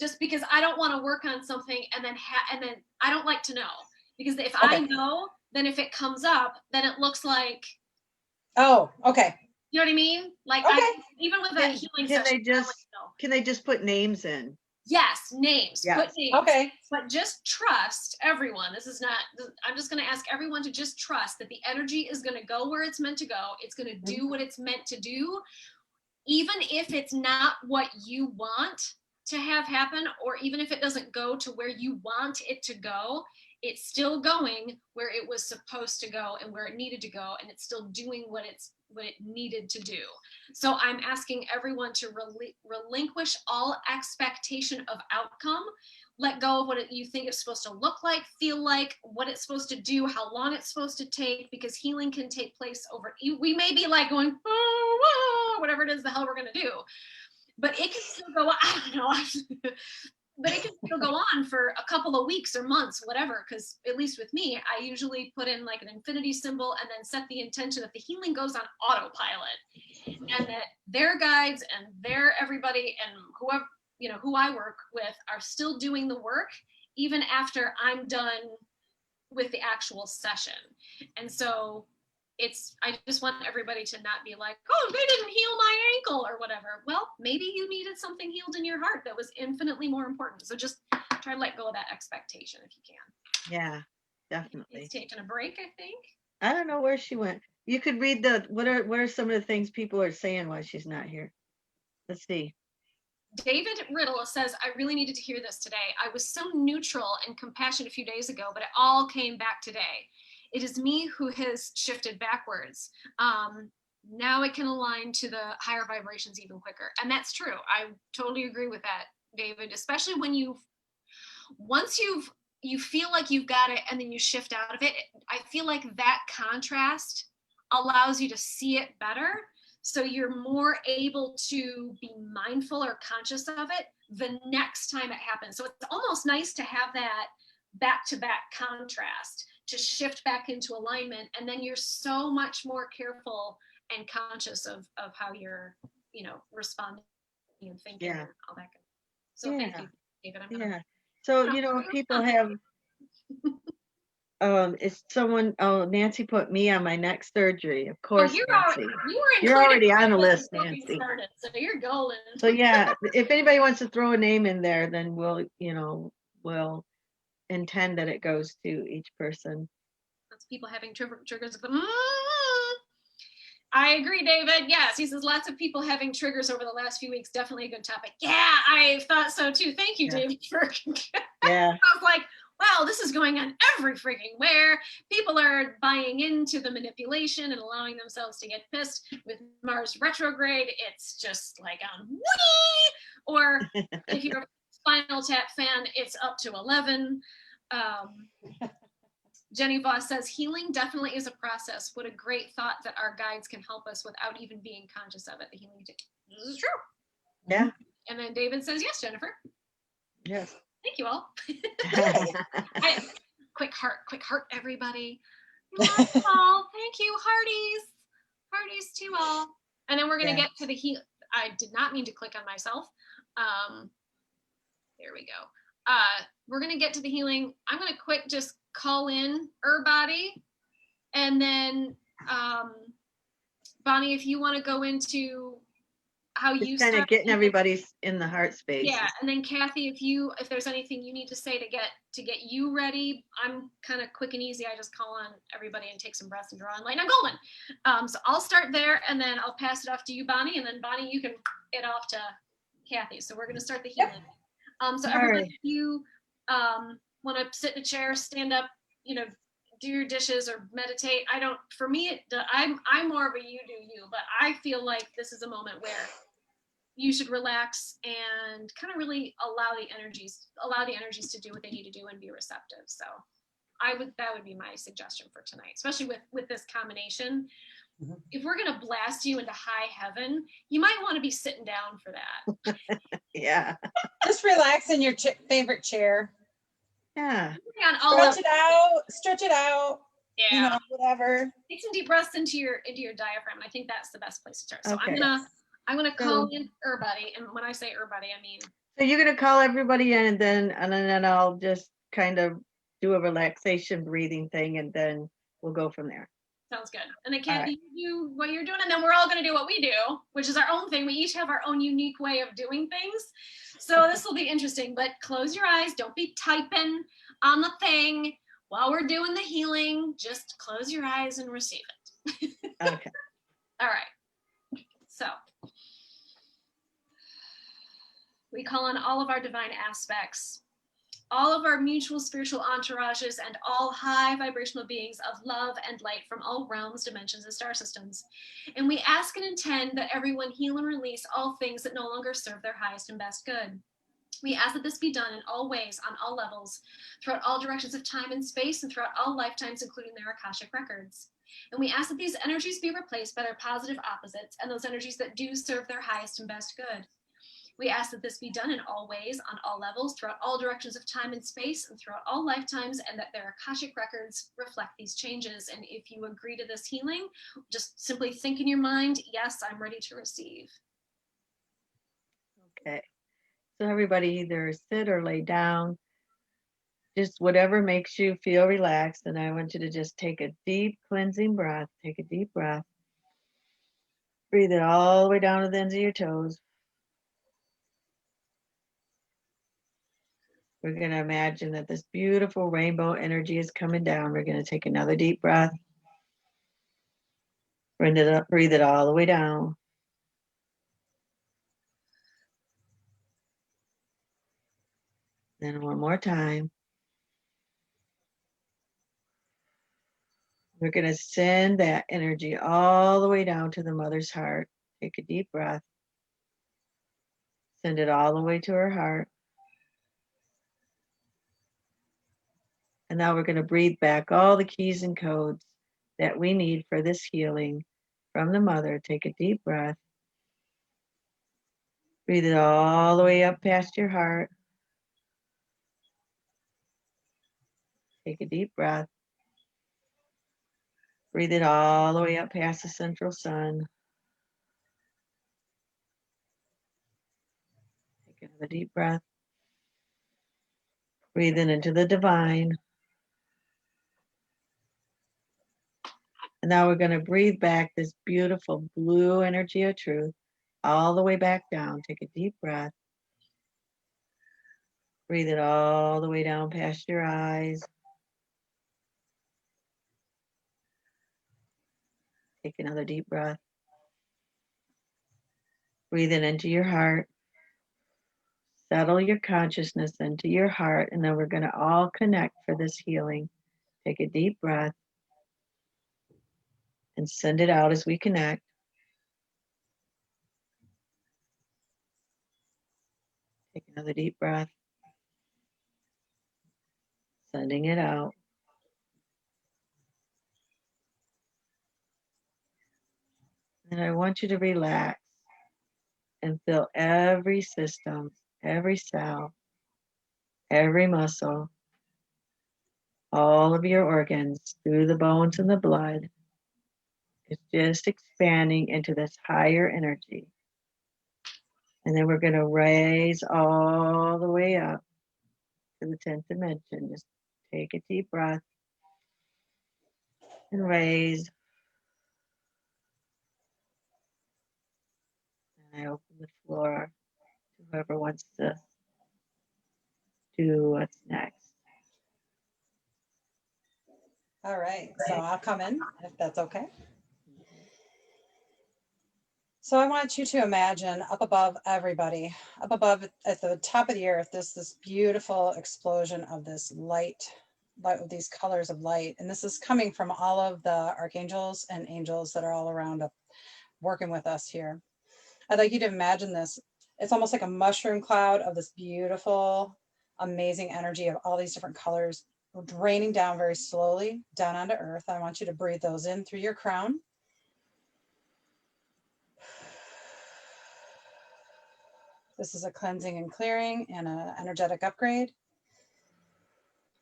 just because I don't want to work on something and then I don't like to know, because if I know, then if it comes up, then it looks like. Oh, okay. You know what I mean? Like, even with that healing session, can they just put names in? Yes, names. Yes. Put names. Okay. But just trust everyone. I'm just going to ask everyone to just trust that the energy is going to go where it's meant to go. It's going to do what it's meant to do, even if it's not what you want to have happen, or even if it doesn't go to where you want it to go. It's still going where it was supposed to go and where it needed to go, and it's still doing what it needed to do. So I'm asking everyone to relinquish all expectation of outcome. Let go of what you think it's supposed to look like, feel like, what it's supposed to do, how long it's supposed to take, because healing can take place over. We may be like going, whatever it is the hell we're going to do, but it can still go. I don't know. But it can still go on for a couple of weeks or months, whatever, because at least with me, I usually put in like an infinity symbol and then set the intention that the healing goes on autopilot, and that their guides and their everybody and whoever, who I work with, are still doing the work even after I'm done with the actual session. And so I just want everybody to not be like, oh, they didn't heal my ankle or whatever. Well, maybe you needed something healed in your heart that was infinitely more important. So just try to let go of that expectation if you can. Yeah, definitely. It's taking a break, I think. I don't know where she went. You could read what are some of the things people are saying while she's not here. Let's see. David Riddle says, I really needed to hear this today. I was so neutral and compassionate a few days ago, but it all came back today. It is me who has shifted backwards. Now it can align to the higher vibrations even quicker. And that's true. I totally agree with that, David, especially when once you feel like you've got it and then you shift out of it. I feel like that contrast allows you to see it better. So you're more able to be mindful or conscious of it the next time it happens. So it's almost nice to have that back-to-back contrast, to shift back into alignment, and then you're so much more careful and conscious of how you're responding and thinking and all that. So thank you, David. So people have Is someone, oh, Nancy put me on my next surgery. Of Oh, course, you Nancy. were You're included already on the before list, we Nancy. started, so you're golden. So yeah, if anybody wants to throw a name in there, then we'll intend that it goes to each person. That's people having triggers of the. I agree, David. Yes, he says lots of people having triggers over the last few weeks. Definitely a good topic. Yeah, I thought so too. Thank you, Yeah. David. For Yeah. I was like, wow, this is going on every freaking where. People are buying into the manipulation and allowing themselves to get pissed with Mars retrograde. It's just like on wee. Or if you're a Spinal Tap fan, it's up to 11. Jenny Voss says, healing definitely is a process. What a great thought that our guides can help us without even being conscious of it. The healing, this is true. Yeah. And then David says, yes, Jennifer. Yes. Thank you all. Quick heart, everybody. Love all. Thank you, hearties to all. And then we're going to get to the heal. I did not mean to click on myself. There we go. We're going to get to the healing. I'm going to quick just call in body, and then Bonnie, if you want to go into how Just you kind start of getting everybody in the heart space. Yeah, and then Kathy, if there's anything you need to say to get you ready, I'm kind of quick and easy. I just call on everybody and take some breaths and draw on light. I'm golden. So I'll start there, and then I'll pass it off to you, Bonnie, and then Bonnie, you can it off to Kathy. So we're going to start the healing. So everybody, if you want to sit in a chair, stand up, do your dishes or meditate. For me, I'm more of a you do you, but I feel like this is a moment where you should relax and kind of really allow the energies to do what they need to do and be receptive. So that would be my suggestion for tonight, especially with this combination. Mm-hmm. If we're going to blast you into high heaven, you might want to be sitting down for that. Yeah. Just relax in your favorite chair. Yeah. Stretch it out. Yeah. Whatever. Take some deep breaths into your diaphragm. I think that's the best place to start. So okay. I'm gonna call in everybody, and when I say everybody, I mean. So you're gonna call everybody in, and then I'll just kind of do a relaxation breathing thing, and then we'll go from there. Sounds good. And then Kathy, you do what you're doing, and then we're all gonna do what we do, which is our own thing. We each have our own unique way of doing things. So this will be interesting. But close your eyes. Don't be typing on the thing while we're doing the healing. Just close your eyes and receive it. Okay. All right. So. We call on all of our divine aspects, all of our mutual spiritual entourages, and all high vibrational beings of love and light from all realms, dimensions, and star systems. And we ask and intend that everyone heal and release all things that no longer serve their highest and best good. We ask that this be done in all ways, on all levels, throughout all directions of time and space, and throughout all lifetimes, including their Akashic records. And we ask that these energies be replaced by their positive opposites and those energies that do serve their highest and best good. We ask that this be done in all ways, on all levels, throughout all directions of time and space, and throughout all lifetimes, and that their Akashic records reflect these changes. And if you agree to this healing, just simply think in your mind, yes, I'm ready to receive. Okay. So everybody either sit or lay down, just whatever makes you feel relaxed. And I want you to just take a deep cleansing breath. Take a deep breath. Breathe it all the way down to the ends of your toes. We're going to imagine that this beautiful rainbow energy is coming down. We're going to take another deep breath. Breathe it all the way down. Then one more time. We're going to send that energy all the way down to the mother's heart. Take a deep breath. Send it all the way to her heart. And now we're going to breathe back all the keys and codes that we need for this healing from the mother. Take a deep breath. Breathe it all the way up past your heart. Take a deep breath. Breathe it all the way up past the central sun. Take another deep breath. Breathe in into the divine. And now we're going to breathe back this beautiful blue energy of truth all the way back down. Take a deep breath. Breathe it all the way down past your eyes. Take another deep breath. Breathe it into your heart. Settle your consciousness into your heart, and then we're going to all connect for this healing. Take a deep breath and send it out as we connect. Take another deep breath, sending it out. And I want you to relax and feel every system, every cell, every muscle, all of your organs through the bones and the blood is just expanding into this higher energy. And then we're going to raise all the way up to the 10th dimension. Just take a deep breath and raise. And I open the floor to whoever wants to do what's next. All right, so I'll come in if that's okay. So I want you to imagine up above everybody, up above at the top of the earth, this beautiful explosion of this light, of these colors of light. And this is coming from all of the archangels and angels that are all around up, working with us here. I'd like you to imagine this. It's almost like a mushroom cloud of this beautiful, amazing energy of all these different colors draining down very slowly down onto earth. I want you to breathe those in through your crown. This is a cleansing and clearing and an energetic upgrade.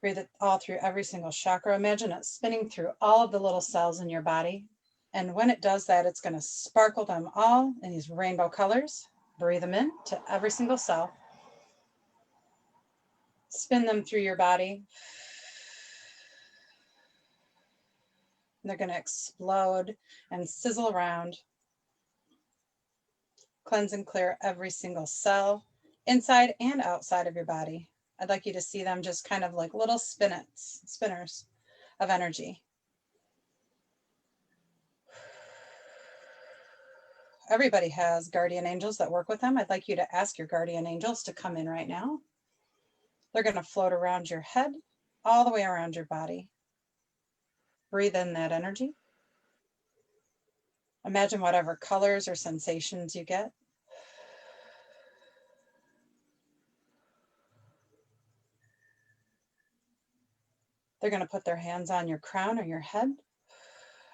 Breathe it all through every single chakra. Imagine it spinning through all of the little cells in your body. And when it does that, it's going to sparkle them all in these rainbow colors. Breathe them in to every single cell. Spin them through your body. And they're going to explode and sizzle around. Cleanse and clear every single cell, inside and outside of your body. I'd like you to see them just kind of like little spinners of energy. Everybody has guardian angels that work with them. I'd like you to ask your guardian angels to come in right now. They're going to float around your head, all the way around your body. Breathe in that energy. Imagine whatever colors or sensations you get. They're going to put their hands on your crown or your head.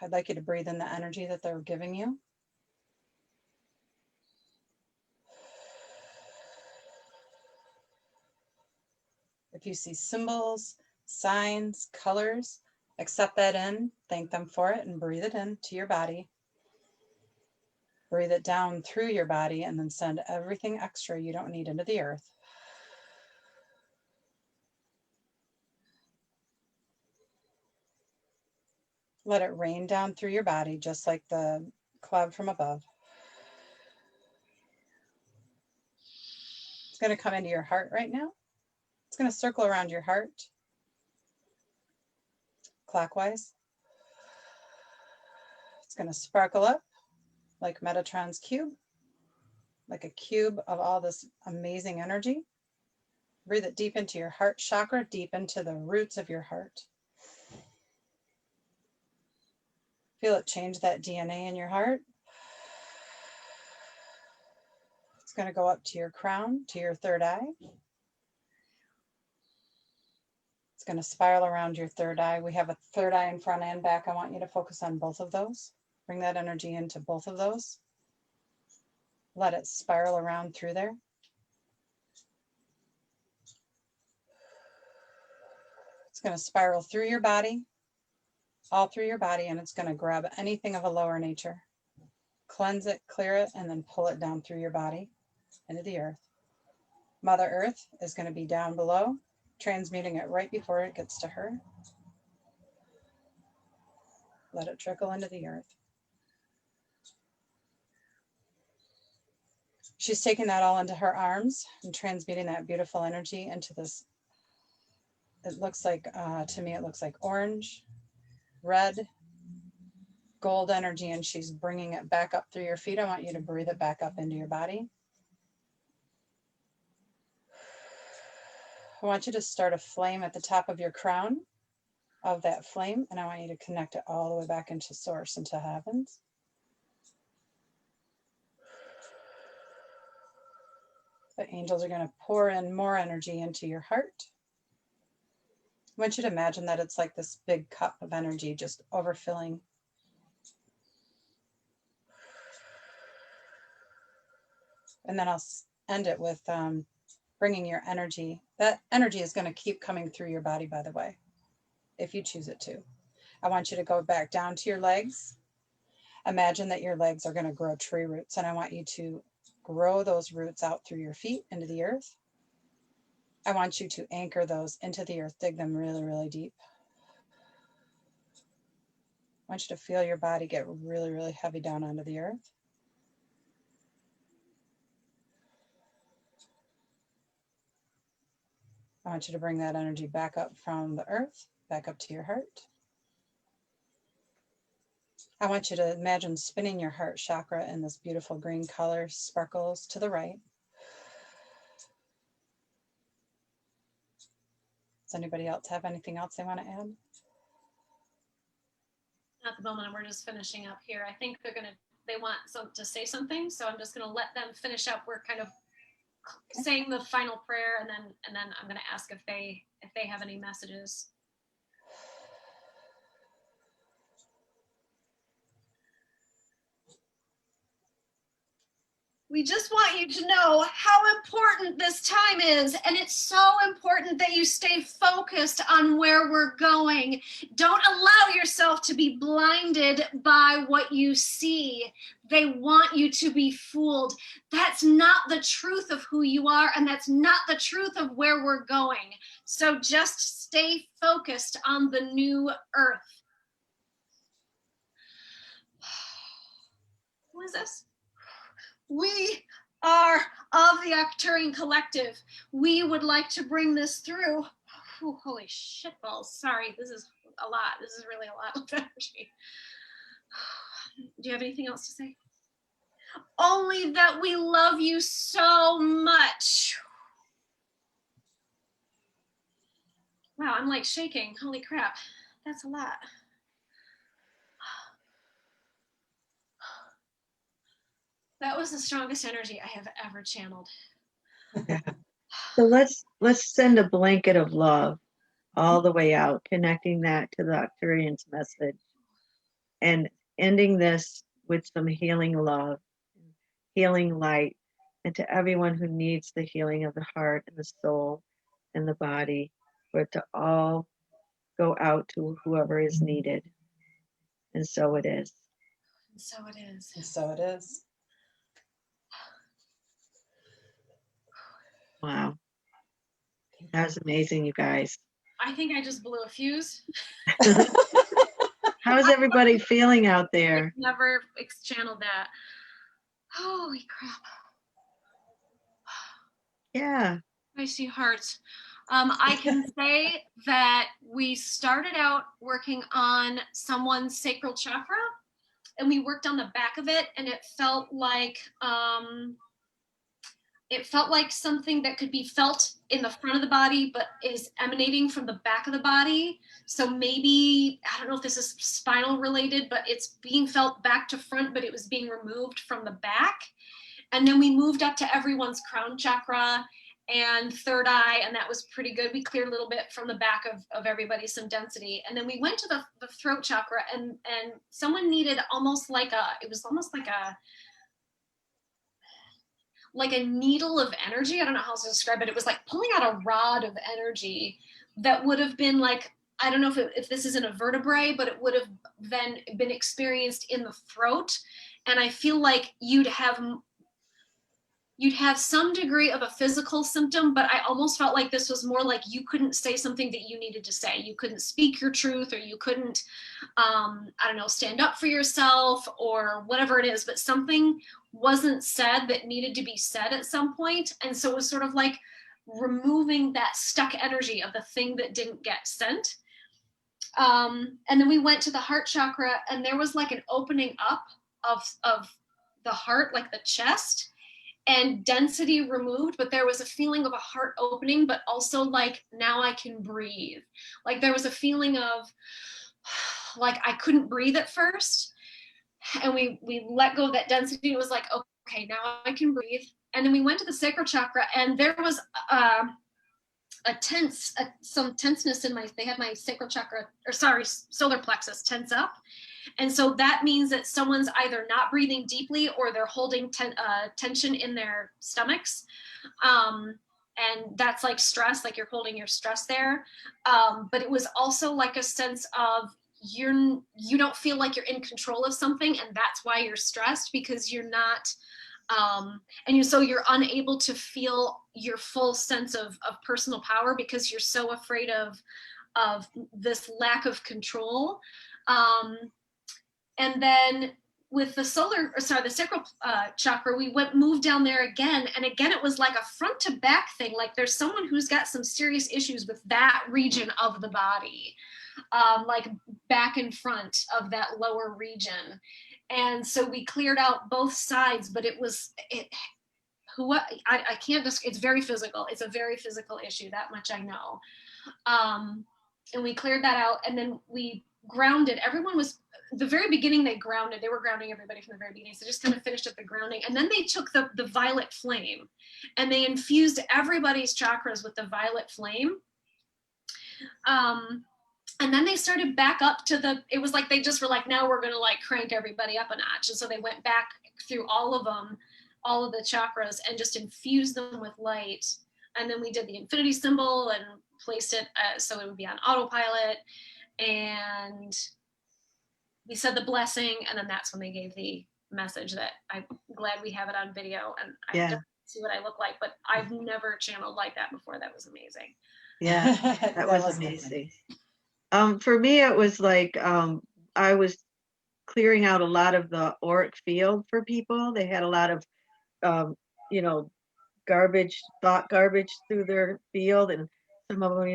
I'd like you to breathe in the energy that they're giving you. If you see symbols, signs, colors, accept that in, thank them for it, and breathe it into your body. Breathe it down through your body and then send everything extra you don't need into the earth. Let it rain down through your body, just like the cloud from above. It's going to come into your heart right now. It's going to circle around your heart clockwise. It's going to sparkle up like Metatron's cube, like a cube of all this amazing energy. Breathe it deep into your heart chakra, deep into the roots of your heart. Feel it change that DNA in your heart. It's going to go up to your crown, to your third eye. It's going to spiral around your third eye. We have a third eye in front and back. I want you to focus on both of those. Bring that energy into both of those. Let it spiral around through there. It's going to spiral through your body, all through your body, and it's going to grab anything of a lower nature. Cleanse it, clear it, and then pull it down through your body into the earth. Mother Earth is going to be down below, transmuting it right before it gets to her. Let it trickle into the earth. She's taking that all into her arms and transmuting that beautiful energy into this. It looks like, to me, it looks like orange, red, gold energy, and she's bringing it back up through your feet. I want you to breathe it back up into your body. I want you to start a flame at the top of your crown of that flame, and I want you to connect it all the way back into source, into heavens. The angels are going to pour in more energy into your heart. I want you to imagine that it's like this big cup of energy just overfilling. And then I'll end it with bringing your energy. That energy is going to keep coming through your body, by the way, if you choose it to. I want you to go back down to your legs. Imagine that your legs are going to grow tree roots, and I want you to grow those roots out through your feet into the earth. I want you to anchor those into the earth, dig them really, really deep. I want you to feel your body get really, really heavy down onto the earth. I want you to bring that energy back up from the earth, back up to your heart. I want you to imagine spinning your heart chakra in this beautiful green color, sparkles to the right. Does anybody else have anything else they want to add? At the moment, we're just finishing up here. I think they want to say something, so I'm just gonna let them finish up. We're kind of saying the final prayer, and then I'm gonna ask if they have any messages. We just want you to know how important this time is, and it's so important that you stay focused on where we're going. Don't allow yourself to be blinded by what you see. They want you to be fooled. That's not the truth of who you are, and that's not the truth of where we're going. So just stay focused on the new earth. Who is this? We are of the Arcturian Collective. We would like to bring this through. Ooh, holy shit balls. Sorry, this is a lot. This is really a lot of energy. Do you have anything else to say? Only that we love you so much. Wow, I'm like shaking. Holy crap. That's a lot. That was the strongest energy I have ever channeled. Yeah. So let's send a blanket of love all the way out, connecting that to the Arcturian's message, and ending this with some healing love, healing light, and to everyone who needs the healing of the heart and the soul and the body, for it to all go out to whoever is needed. And so it is. And so it is. And so it is. Wow. That was amazing, you guys. I think I just blew a fuse. How's everybody feeling out there? I've never channeled that. Holy crap. Yeah. I see hearts. I can say that we started out working on someone's sacral chakra, and we worked on the back of it, and it felt like something that could be felt in the front of the body, but is emanating from the back of the body. So maybe, I don't know if this is spinal related, but it's being felt back to front, but it was being removed from the back. And then we moved up to everyone's crown chakra and third eye, and that was pretty good. We cleared a little bit from the back of everybody, some density. And then we went to the throat chakra, and someone needed almost like a needle of energy. I don't know how else to describe it. It was like pulling out a rod of energy that would have been like, I don't know if this isn't a vertebrae, but it would have then been experienced in the throat. And I feel like you'd have you'd have some degree of a physical symptom, but I almost felt like this was more like you couldn't say something that you needed to say. You couldn't speak your truth, or you couldn't, I don't know, stand up for yourself or whatever it is, but something wasn't said that needed to be said at some point. And so it was sort of like removing that stuck energy of the thing that didn't get sent. And then we went to the heart chakra, and there was like an opening up of the heart, like the chest, and density removed, but there was a feeling of a heart opening, but also like, now I can breathe. Like there was a feeling of like I couldn't breathe at first, and we let go of that density. It was like, okay, now I can breathe. And then we went to the sacral chakra, and there was some tenseness in they had my sacral chakra, or sorry, solar plexus tense up. And so that means that someone's either not breathing deeply, or they're holding tension in their stomachs. And that's like stress, like you're holding your stress there. But it was also like a sense of you don't feel like you're in control of something, and that's why you're stressed, because you're not, so you're unable to feel your full sense of personal power, because you're so afraid of this lack of control. And then with the sacral chakra, we moved down there again. And again, it was like a front to back thing. Like there's someone who's got some serious issues with that region of the body, like back and front of that lower region. And so we cleared out both sides, but I can't just, it's very physical. It's a very physical issue. That much I know. And we cleared that out, and then we grounded. Everyone was, the very beginning, they were grounding everybody from the very beginning. So just kind of finished up the grounding. And then they took the violet flame, and they infused everybody's chakras with the violet flame. And then they started back up to it was like they just were like, now we're going to like crank everybody up a notch. And so they went back through all of them, all of the chakras, and just infused them with light. And then we did the infinity symbol and placed it so it would be on autopilot. And we said the blessing, and then that's when they gave the message that I'm glad we have it on video, and I don't see what I look like, but I've never channeled like that before. That was amazing. Yeah, that was amazing. For me, it was like I was clearing out a lot of the auric field for people. They had a lot of, thought garbage through their field, and some of them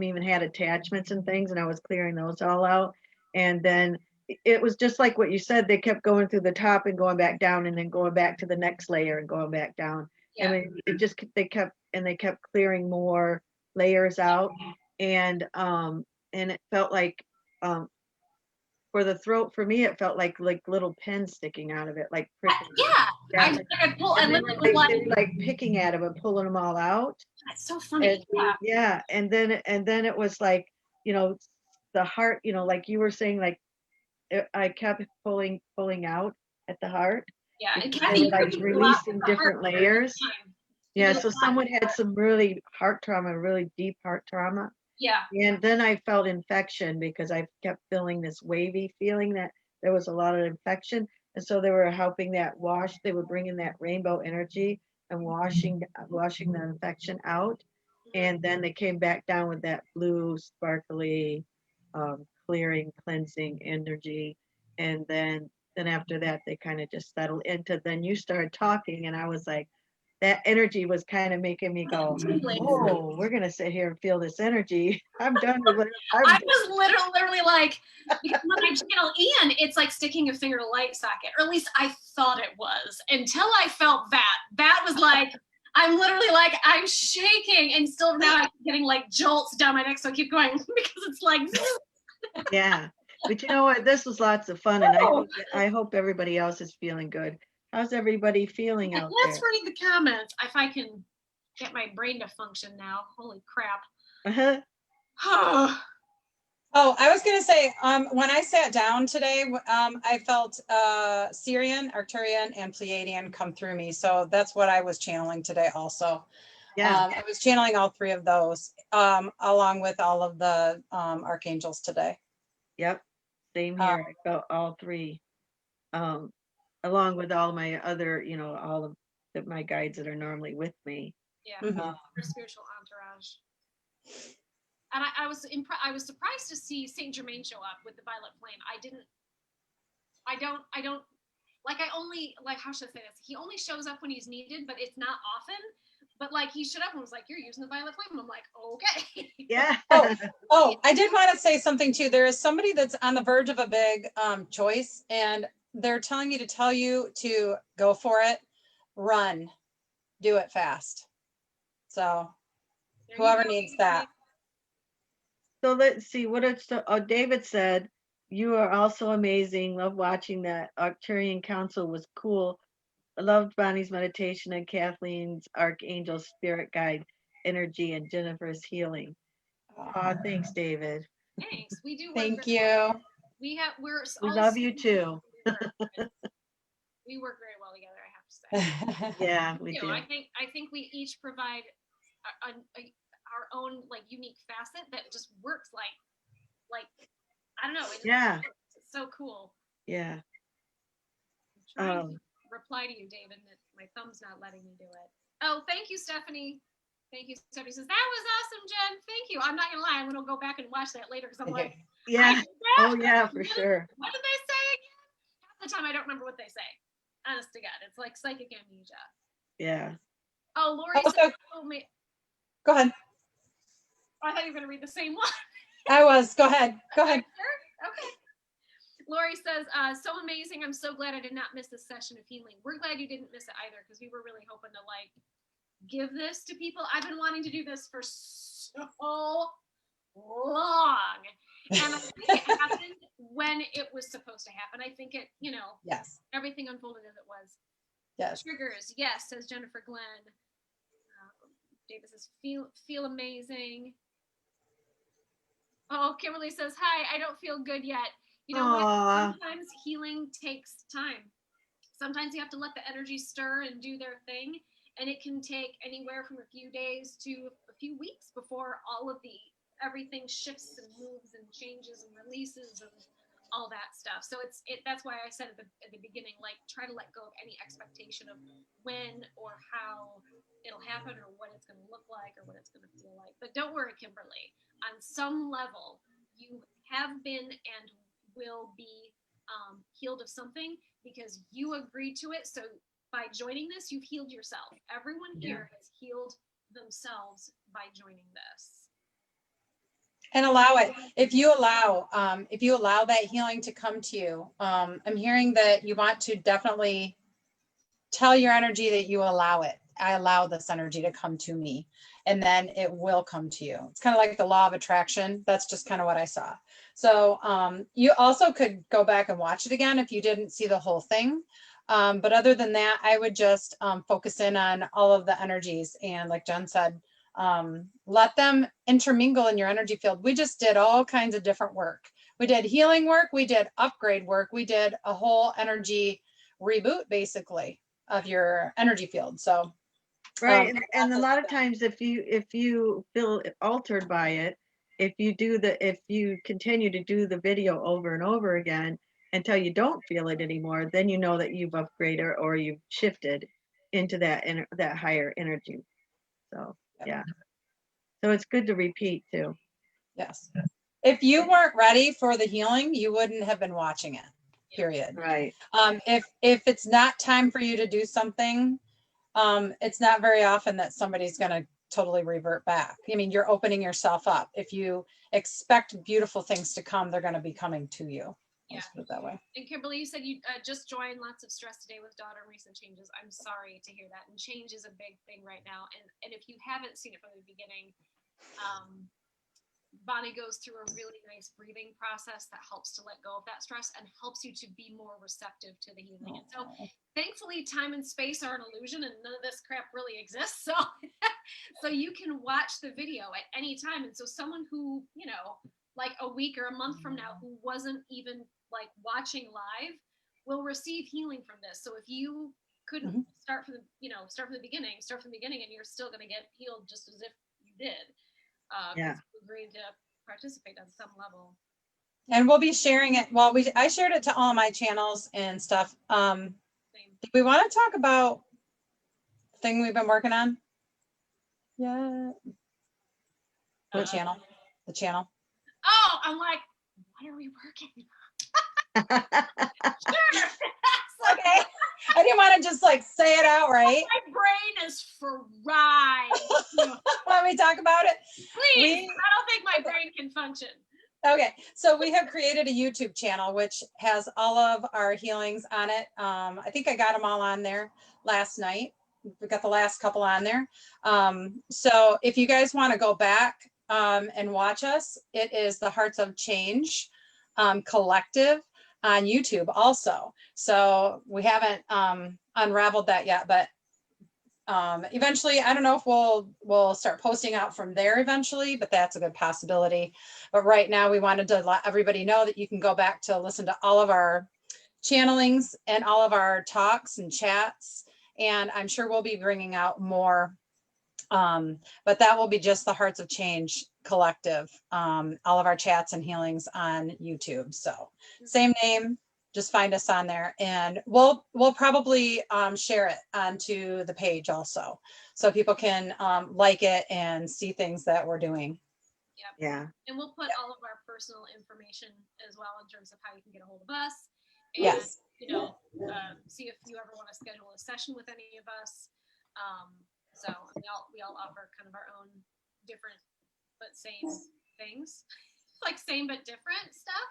even had attachments and things, and I was clearing those all out. And then it was just like what you said. They kept going through the top and going back down, and then going back to the next layer and going back down. Yeah. And they kept clearing more layers out, and it felt like for the throat, for me, it felt like little pins sticking out of it, like pricking. Yeah. Like picking at them and pulling them all out. That's so funny. And then it was like, the heart, like you were saying, like I kept pulling out at the heart. Yeah, and Kathy, like releasing different layers. Yeah, so someone had some really heart trauma, really deep heart trauma. Yeah. And then I felt infection, because I kept feeling this wavy feeling that there was a lot of infection. And so they were helping that wash. They were bringing that rainbow energy and washing the infection out. And then they came back down with that blue, sparkly, clearing, cleansing energy. And then after that, they kind of just settled into, then you started talking, and I was like, that energy was kind of making me go, oh, we're going to sit here and feel this energy. I'm done with what I was literally like, because when I channel Ian, it's like sticking a finger to a light socket, or at least I thought it was, until I felt that. That was like, I'm literally like, I'm shaking, and still now I'm getting like jolts down my neck. So I keep going because it's like, yeah. But you know what? This was lots of fun, and I hope everybody else is feeling good. How's everybody feeling out there? Let's read the comments. If I can get my brain to function now. Holy crap. Oh, I was going to say, when I sat down today, I felt Sirian, Arcturian, and Pleiadian come through me. So that's what I was channeling today also. Yeah. I was channeling all three of those, along with all of the archangels today. Yep. Same here. I felt all three. Along with all my other, all of that my guides that are normally with me. Yeah, Mhm. your spiritual entourage. And I was surprised to see Saint Germain show up with the violet flame. I don't like, I only, like, how should I say this? He only shows up when he's needed, but it's not often. But like, he showed up and was like, "You're using the violet flame." I'm like, okay. Yeah. Oh, I did want to say something too. There is somebody that's on the verge of a big choice, and they're telling you to go for it, run, do it fast. So There you whoever go, needs Dave. that. So let's see what it's. Oh, David said, "You are also amazing. Love watching that Arcturian Council was cool. I loved Bonnie's meditation and Kathleen's Archangel Spirit Guide energy and Jennifer's healing." Oh, thanks, David. Thanks. We do work Thank very well. you. We We all love you too. we work very well together, I have to say. Yeah, we You do. know, I think we each provide our own like unique facet that just works like I don't know. Yeah. It's so cool. Yeah. I'm trying to reply to you, David, and my thumb's not letting me do it. Oh, thank you, Stephanie. Thank you. Stephanie says, "That was awesome, Jen. Thank you." I'm not gonna lie, I'm gonna go back and watch that later because I'm like, yeah. Oh yeah, for sure. What did they say again? Half the time I don't remember what they say. Honest to God, it's like psychic amnesia. Yeah. Oh, Lori told me. Go ahead. Oh, I thought you were gonna read the same one. I was. Go ahead. Go ahead. Sure? Okay. Lori says, "So amazing. I'm so glad I did not miss this session of healing." We're glad you didn't miss it either, because we were really hoping to like give this to people. I've been wanting to do this for so long. And I think it happened when it was supposed to happen. I think it, Yes. everything unfolded as it was. Yes. Triggers, yes, says Jennifer Glenn. David says, feel amazing. Oh, Kimberly says, "Hi, I don't feel good yet." You know what? Sometimes healing takes time. Sometimes you have to let the energy stir and do their thing. And it can take anywhere from a few days to a few weeks before everything shifts and moves and changes and releases and all that stuff. So that's why I said at the beginning, like, try to let go of any expectation of when or how it'll happen or what it's going to look like or what it's going to feel like. But don't worry, Kimberly. On some level, you have been and will be healed of something because you agreed to it. So by joining this, you've healed yourself. Everyone here has healed themselves by joining this. And allow it. If you allow that healing to come to you, I'm hearing that you want to definitely tell your energy that you allow it. I allow this energy to come to me, and then it will come to you. It's kind of like the law of attraction. That's just kind of what I saw. So you also could go back and watch it again if you didn't see the whole thing. But other than that, I would just focus in on all of the energies. And like Jen said, let them intermingle in your energy field. We just did all kinds of different work. We did healing work. We did upgrade work. We did a whole energy reboot, basically, of your energy field. So right. And a lot of times if you feel altered by it, if you continue to do the video over and over again until you don't feel it anymore, then you know that you've upgraded or you've shifted into that higher energy. So yeah. So it's good to repeat too. Yes. If you weren't ready for the healing, you wouldn't have been watching it. Period. Right. If it's not time for you to do something, it's not very often that somebody's going to totally revert back. I mean, you're opening yourself up. If you expect beautiful things to come, they're going to be coming to you. Let's put it that way. And Kimberly, you said you just joined. Lots of stress today with daughter and recent changes. I'm sorry to hear that. And change is a big thing right now. And if you haven't seen it from the beginning, Bonnie goes through a really nice breathing process that helps to let go of that stress and helps you to be more receptive to the healing. And so thankfully time and space are an illusion and none of this crap really exists. So so you can watch the video at any time. And so someone who, like a week or a month from now, who wasn't even like watching live will receive healing from this. So if you couldn't start from the beginning, and you're still going to get healed just as if you did. Agreed to participate on some level. And we'll be sharing it. Well, I shared it to all my channels and stuff. Do we want to talk about thing we've been working on? Yeah. What channel? The channel. Oh, I'm like, what are we working on? Sure. Okay. I didn't want to just like say it out, right? My brain is fried. Want me to talk about it? Please. I don't think my brain can function. Okay, so we have created a YouTube channel which has all of our healings on it. I think I got them all on there last night. We got the last couple on there. So if you guys want to go back and watch us, it is the Hearts of Change Collective on YouTube also. So we haven't unraveled that yet, but eventually, I don't know if we'll start posting out from there eventually, but that's a good possibility. But right now we wanted to let everybody know that you can go back to listen to all of our channelings and all of our talks and chats. And I'm sure we'll be bringing out more, but that will be just the Hearts of Change Collective, all of our chats and healings on YouTube. So same name, just find us on there, and we'll probably share it onto the page also, so people can like it and see things that we're doing. Yep. Yeah. And we'll put all of our personal information as well in terms of how you can get a hold of us. And, Yes. See if you ever want to schedule a session with any of us. So we all offer kind of our own different but same things, like same but different stuff.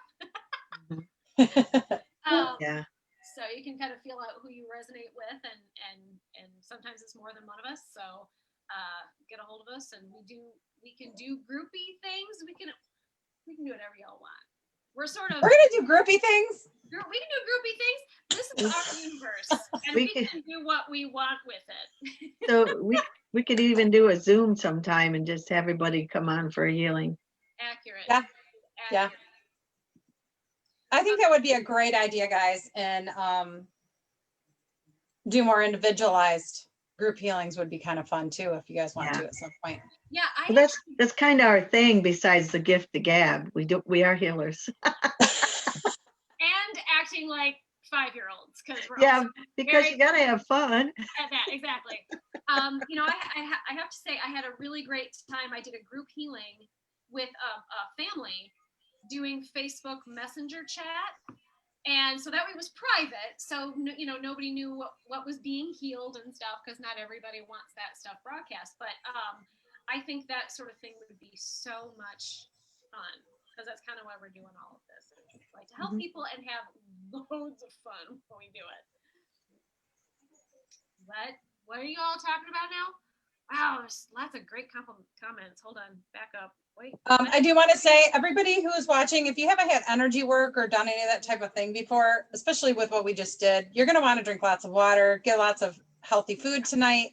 Yeah. So you can kind of feel out who you resonate with, and sometimes it's more than one of us. So get a hold of us, and we can do groupie things. We can do whatever y'all want. We're gonna do groupie things. We can do groupie things. This is our universe, and we can do what we want with it. So we could even do a Zoom sometime and just have everybody come on for a healing. Accurate. Yeah. Accurate. Yeah. I think that would be a great idea, guys, and do more individualized group healings would be kind of fun too, if you guys want to at some point. Yeah, well, that's kind of our thing. Besides the gift to gab, we are healers. And acting like 5-year-olds, because you gotta have fun. At that, exactly. I have to say I had a really great time. I did a group healing with a family doing Facebook Messenger chat, and so that way it was private, so nobody knew what was being healed and stuff, because not everybody wants that stuff broadcast. But I think that sort of thing would be so much fun, because that's kind of why we're doing all of this. It's like to help people and have loads of fun when we do it. What are you all talking about now? Wow, there's lots of great comments. Hold on, back up. Wait. I do want to say, everybody who is watching, if you haven't had energy work or done any of that type of thing before, especially with what we just did, you're going to want to drink lots of water, get lots of healthy food tonight.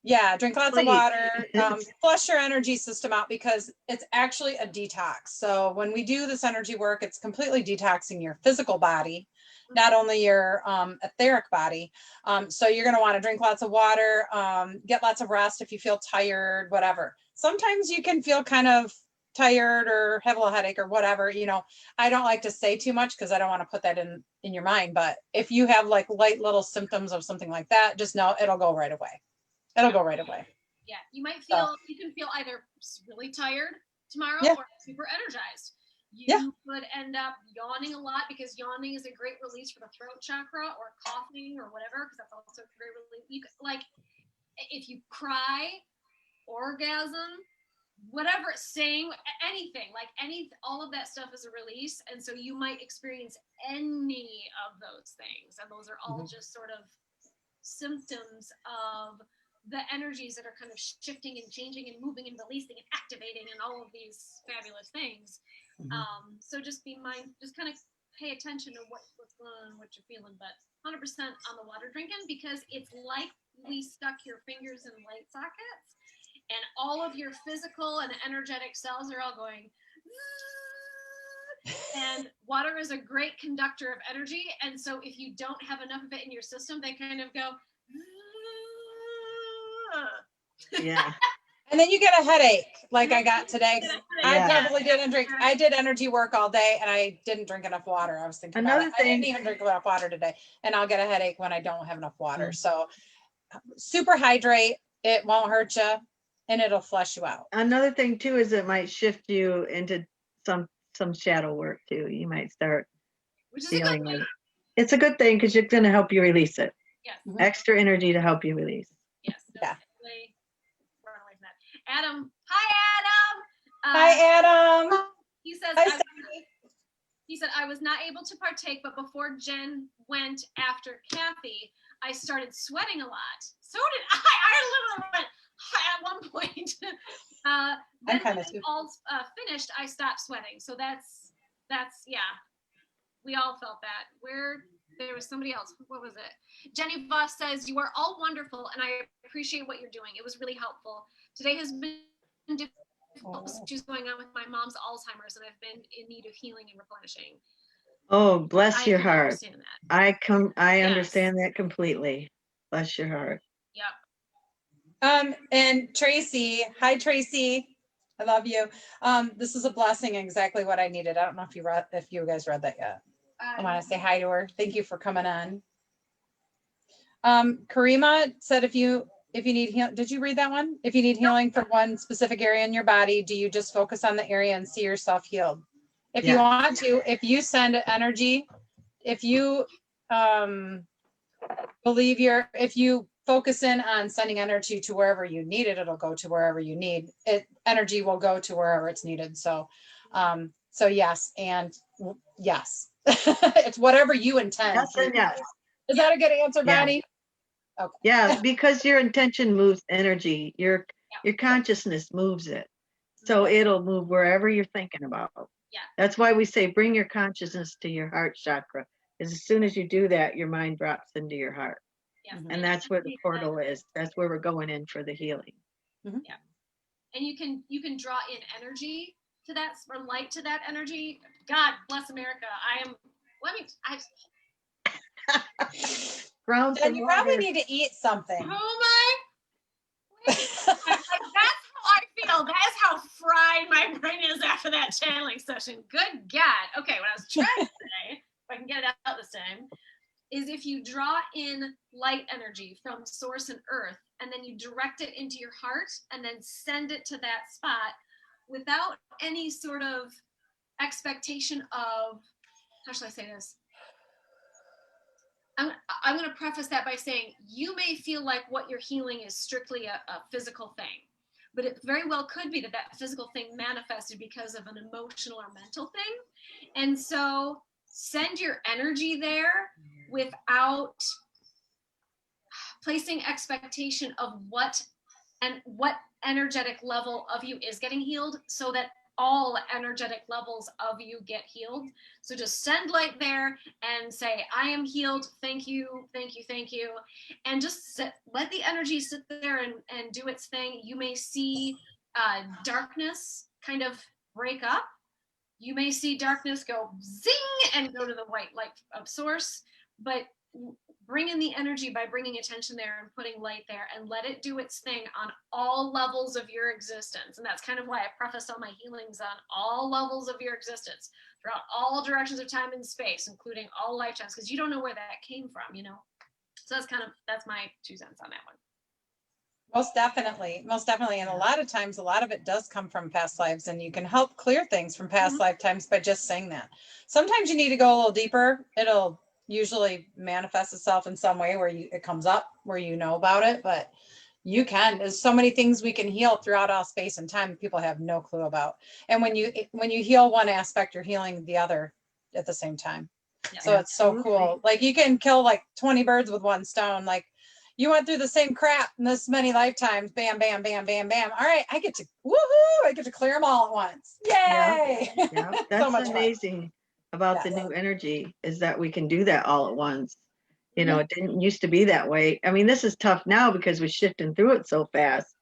Yeah, drink lots of water, flush your energy system out, because it's actually a detox. So when we do this energy work, it's completely detoxing your physical body, not only your etheric body. So you're going to want to drink lots of water, get lots of rest if you feel tired, whatever. Sometimes you can feel kind of tired or have a little headache or whatever. I don't like to say too much because I don't want to put that in your mind. But if you have like light little symptoms of something like that, just know it'll go right away. It'll go right away. Yeah, you can feel either really tired tomorrow or super energized. You could end up yawning a lot, because yawning is a great release for the throat chakra, or coughing or whatever, because that's also a great relief. You could, like, if you cry, orgasm, whatever, sing, anything, all of that stuff is a release. And so you might experience any of those things. And those are all just sort of symptoms of the energies that are kind of shifting and changing and moving and releasing and activating and all of these fabulous things. So just be just kind of pay attention to what's going on, what you're feeling, but 100% on the water drinking, because it's like we stuck your fingers in light sockets, and all of your physical and energetic cells are all going, and water is a great conductor of energy. And so if you don't have enough of it in your system, they kind of go, yeah. And then you get a headache, like I got today. I probably didn't drink. I did energy work all day, and I didn't drink enough water. I was thinking I didn't even drink enough water today, and I'll get a headache when I don't have enough water. So super hydrate. It won't hurt you, and it'll flush you out. Another thing too is it might shift you into some shadow work too. You might start which is a feeling good like thing. it's a good thing because it's going to help you release it. Yes. Extra energy to help you release. Yes. Yeah. Definitely run away from that. Adam. Hi, Adam. Hi, Adam. He says, Hi, he said, I was not able to partake, but before Jen went after Kathy, I started sweating a lot. So did I. I literally went at one point. Then when it all finished, I stopped sweating. So that's yeah. We all felt that. There was somebody else. What was it? Jenny Voss says, you are all wonderful, and I appreciate what you're doing. It was really helpful. Today has been difficult issues going on with my mom's Alzheimer's, and I've been in need of healing and replenishing. Oh, bless your heart. Understand that. I understand that completely. Bless your heart. Yep. And Tracy, hi Tracy, I love you. This is a blessing, exactly what I needed. I don't know if you guys read that yet. I want to say hi to her. Thank you for coming on. Karima said if you need healing, did you read that one? If you need healing for one specific area in your body, do you just focus on the area and see yourself healed? If you want to, if you send energy, if you if you focus in on sending energy to wherever you need it, it'll go to wherever you need it. Energy will go to wherever it's needed. So yes, and yes, it's whatever you intend. Yes and yes. Is that a good answer, Bonnie? Okay. Yeah, because your intention moves energy. Your consciousness moves it. So it'll move wherever you're thinking about. Yeah. That's why we say bring your consciousness to your heart chakra. Because as soon as you do that, your mind drops into your heart. Yeah. And that's where the portal is. That's where we're going in for the healing. Yeah. And you can draw in energy to that, or light to that energy. God bless America. Ground some you water. probably need to eat something. Oh my! That's how I feel. That is how fried my brain is after that channeling session. Good God. Okay, what I was trying to say, if I can get it out this time, is if you draw in light energy from source and earth, and then you direct it into your heart, and then send it to that spot without any sort of expectation of, how should I say this? I'm going to preface that by saying you may feel like what you're healing is strictly a physical thing, but it very well could be that physical thing manifested because of an emotional or mental thing. And so send your energy there without placing expectation of what energetic level of you is getting healed, so that all energetic levels of you get healed. So just send light there and say, I am healed. Thank you. Thank you. Thank you. And just let the energy sit there and do its thing. You may see darkness kind of break up. You may see darkness go zing and go to the white light of source, but bring in the energy by bringing attention there and putting light there, and let it do its thing on all levels of your existence. And that's kind of why I preface all my healings on all levels of your existence, throughout all directions of time and space, including all lifetimes, because you don't know where that came from, So that's my 2 cents on that one. Most definitely. And a lot of times, a lot of it does come from past lives, and you can help clear things from past lifetimes by just saying that. Sometimes you need to go a little deeper. It'll usually manifest itself in some way where it comes up, where you know about it, but there's so many things we can heal throughout all space and time people have no clue about. And when you heal one aspect, you're healing the other at the same time. Yeah, so it's so cool. Like you can kill like 20 birds with one stone. Like you went through the same crap in this many lifetimes. Bam, bam, bam, bam, bam. All right, I get to clear them all at once. Yay! Yeah. That's so much amazing fun about the new energy, is that we can do that all at once. It didn't used to be that way. I mean, this is tough now because we're shifting through it so fast,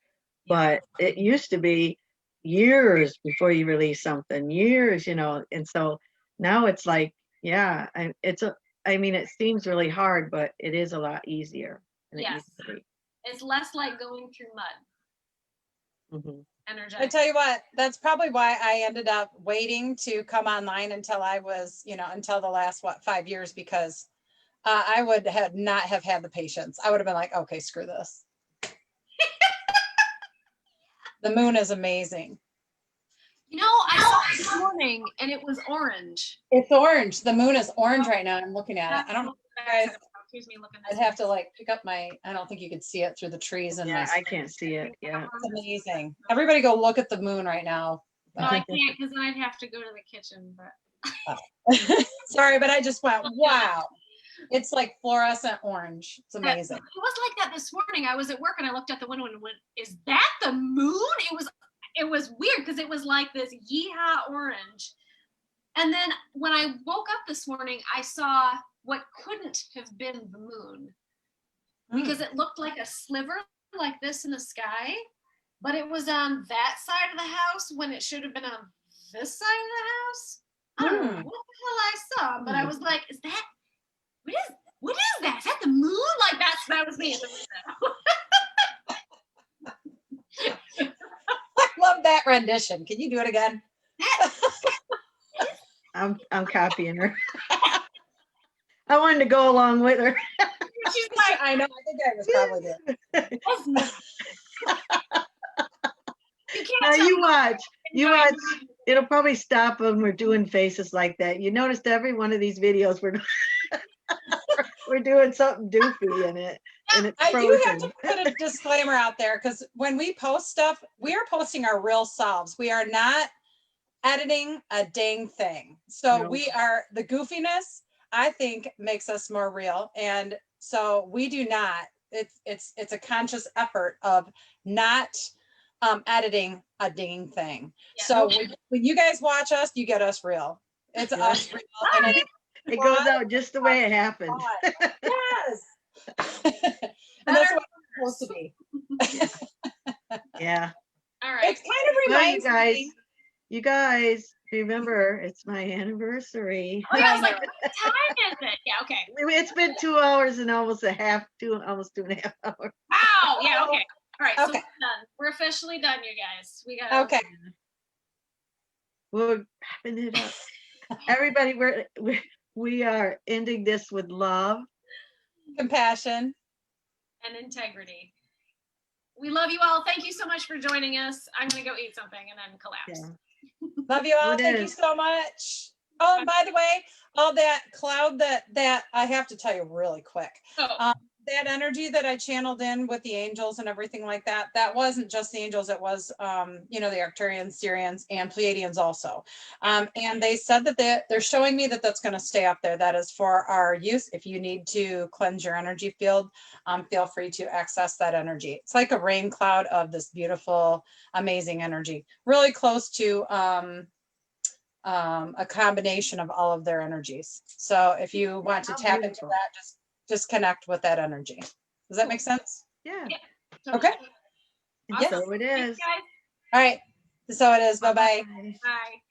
but it used to be years before you release something, years, and so now it's like, it seems really hard, but it is a lot easier than it used to be. It's less like going through mud. Mm-hmm. I tell you what, that's probably why I ended up waiting to come online until I was, until the last 5 years, because I would have not have had the patience. I would have been like, okay, screw this. The moon is amazing. You know, I saw it this morning and it was orange. It's orange. The moon is orange right now. I'm looking at it. I don't know, guys. Here's me looking. I'd have to like pick up my, I don't think you could see it through the trees and Yeah, I can't see it. Yeah. It's amazing. Everybody go look at the moon right now. No, I can't because then I'd have to go to the kitchen, but sorry, but I just went, wow. It's like fluorescent orange. It's amazing. It was like that this morning. I was at work and I looked out the window and went, is that the moon? It was weird because it was like this yeehaw orange. And then when I woke up this morning, I saw what couldn't have been the moon because it looked like a sliver like this in the sky, but it was on that side of the house when it should have been on this side of the house. I don't know what the hell I saw, but I was like, is that, what is that? Is that the moon? Like that was me at the window. I love that rendition. Can you do it again? I'm copying her. I wanted to go along with her. She's like, I know. I think I was probably there. Now you watch. It'll probably stop when we're doing faces like that. You noticed every one of these videos we're doing something doofy in it, and it's frozen. I do have to put a disclaimer out there because when we post stuff, we are posting our real selves. We are not editing a dang thing. So we are, the goofiness, I think, makes us more real, and so we do not. It's a conscious effort of not editing a dang thing. Yeah. So when you guys watch us, you get us real. It's us real, and it goes out just the way it happened. Yes. And that's what it's supposed to be. Yeah. All right. It kind of reminds me. You guys, remember, it's my anniversary. Oh, yeah, I was like, what time is it? Yeah, okay. It's been 2 hours and almost 2.5 hours. Wow. Yeah, okay. All right, so we're done. We're officially done, you guys. We got okay. We're wrapping it up. Everybody, we are ending this with love, compassion, and integrity. We love you all. Thank you so much for joining us. I'm gonna go eat something and then collapse. Yeah. Love you all. Thank you so much. Oh, and by the way, all that cloud that I have to tell you really quick. That energy that I channeled in with the angels and everything like that, that wasn't just the angels, it was, the Arcturians, Syrians, and Pleiadians also. And they said that they're showing me that that's going to stay up there. That is for our use. If you need to cleanse your energy field, feel free to access that energy. It's like a rain cloud of this beautiful, amazing energy, really close to a combination of all of their energies. So if you want to tap into that, just connect with that energy. Does that make sense? Yeah. Okay. Yes. So it is. All right. So it is. Bye-bye. Bye.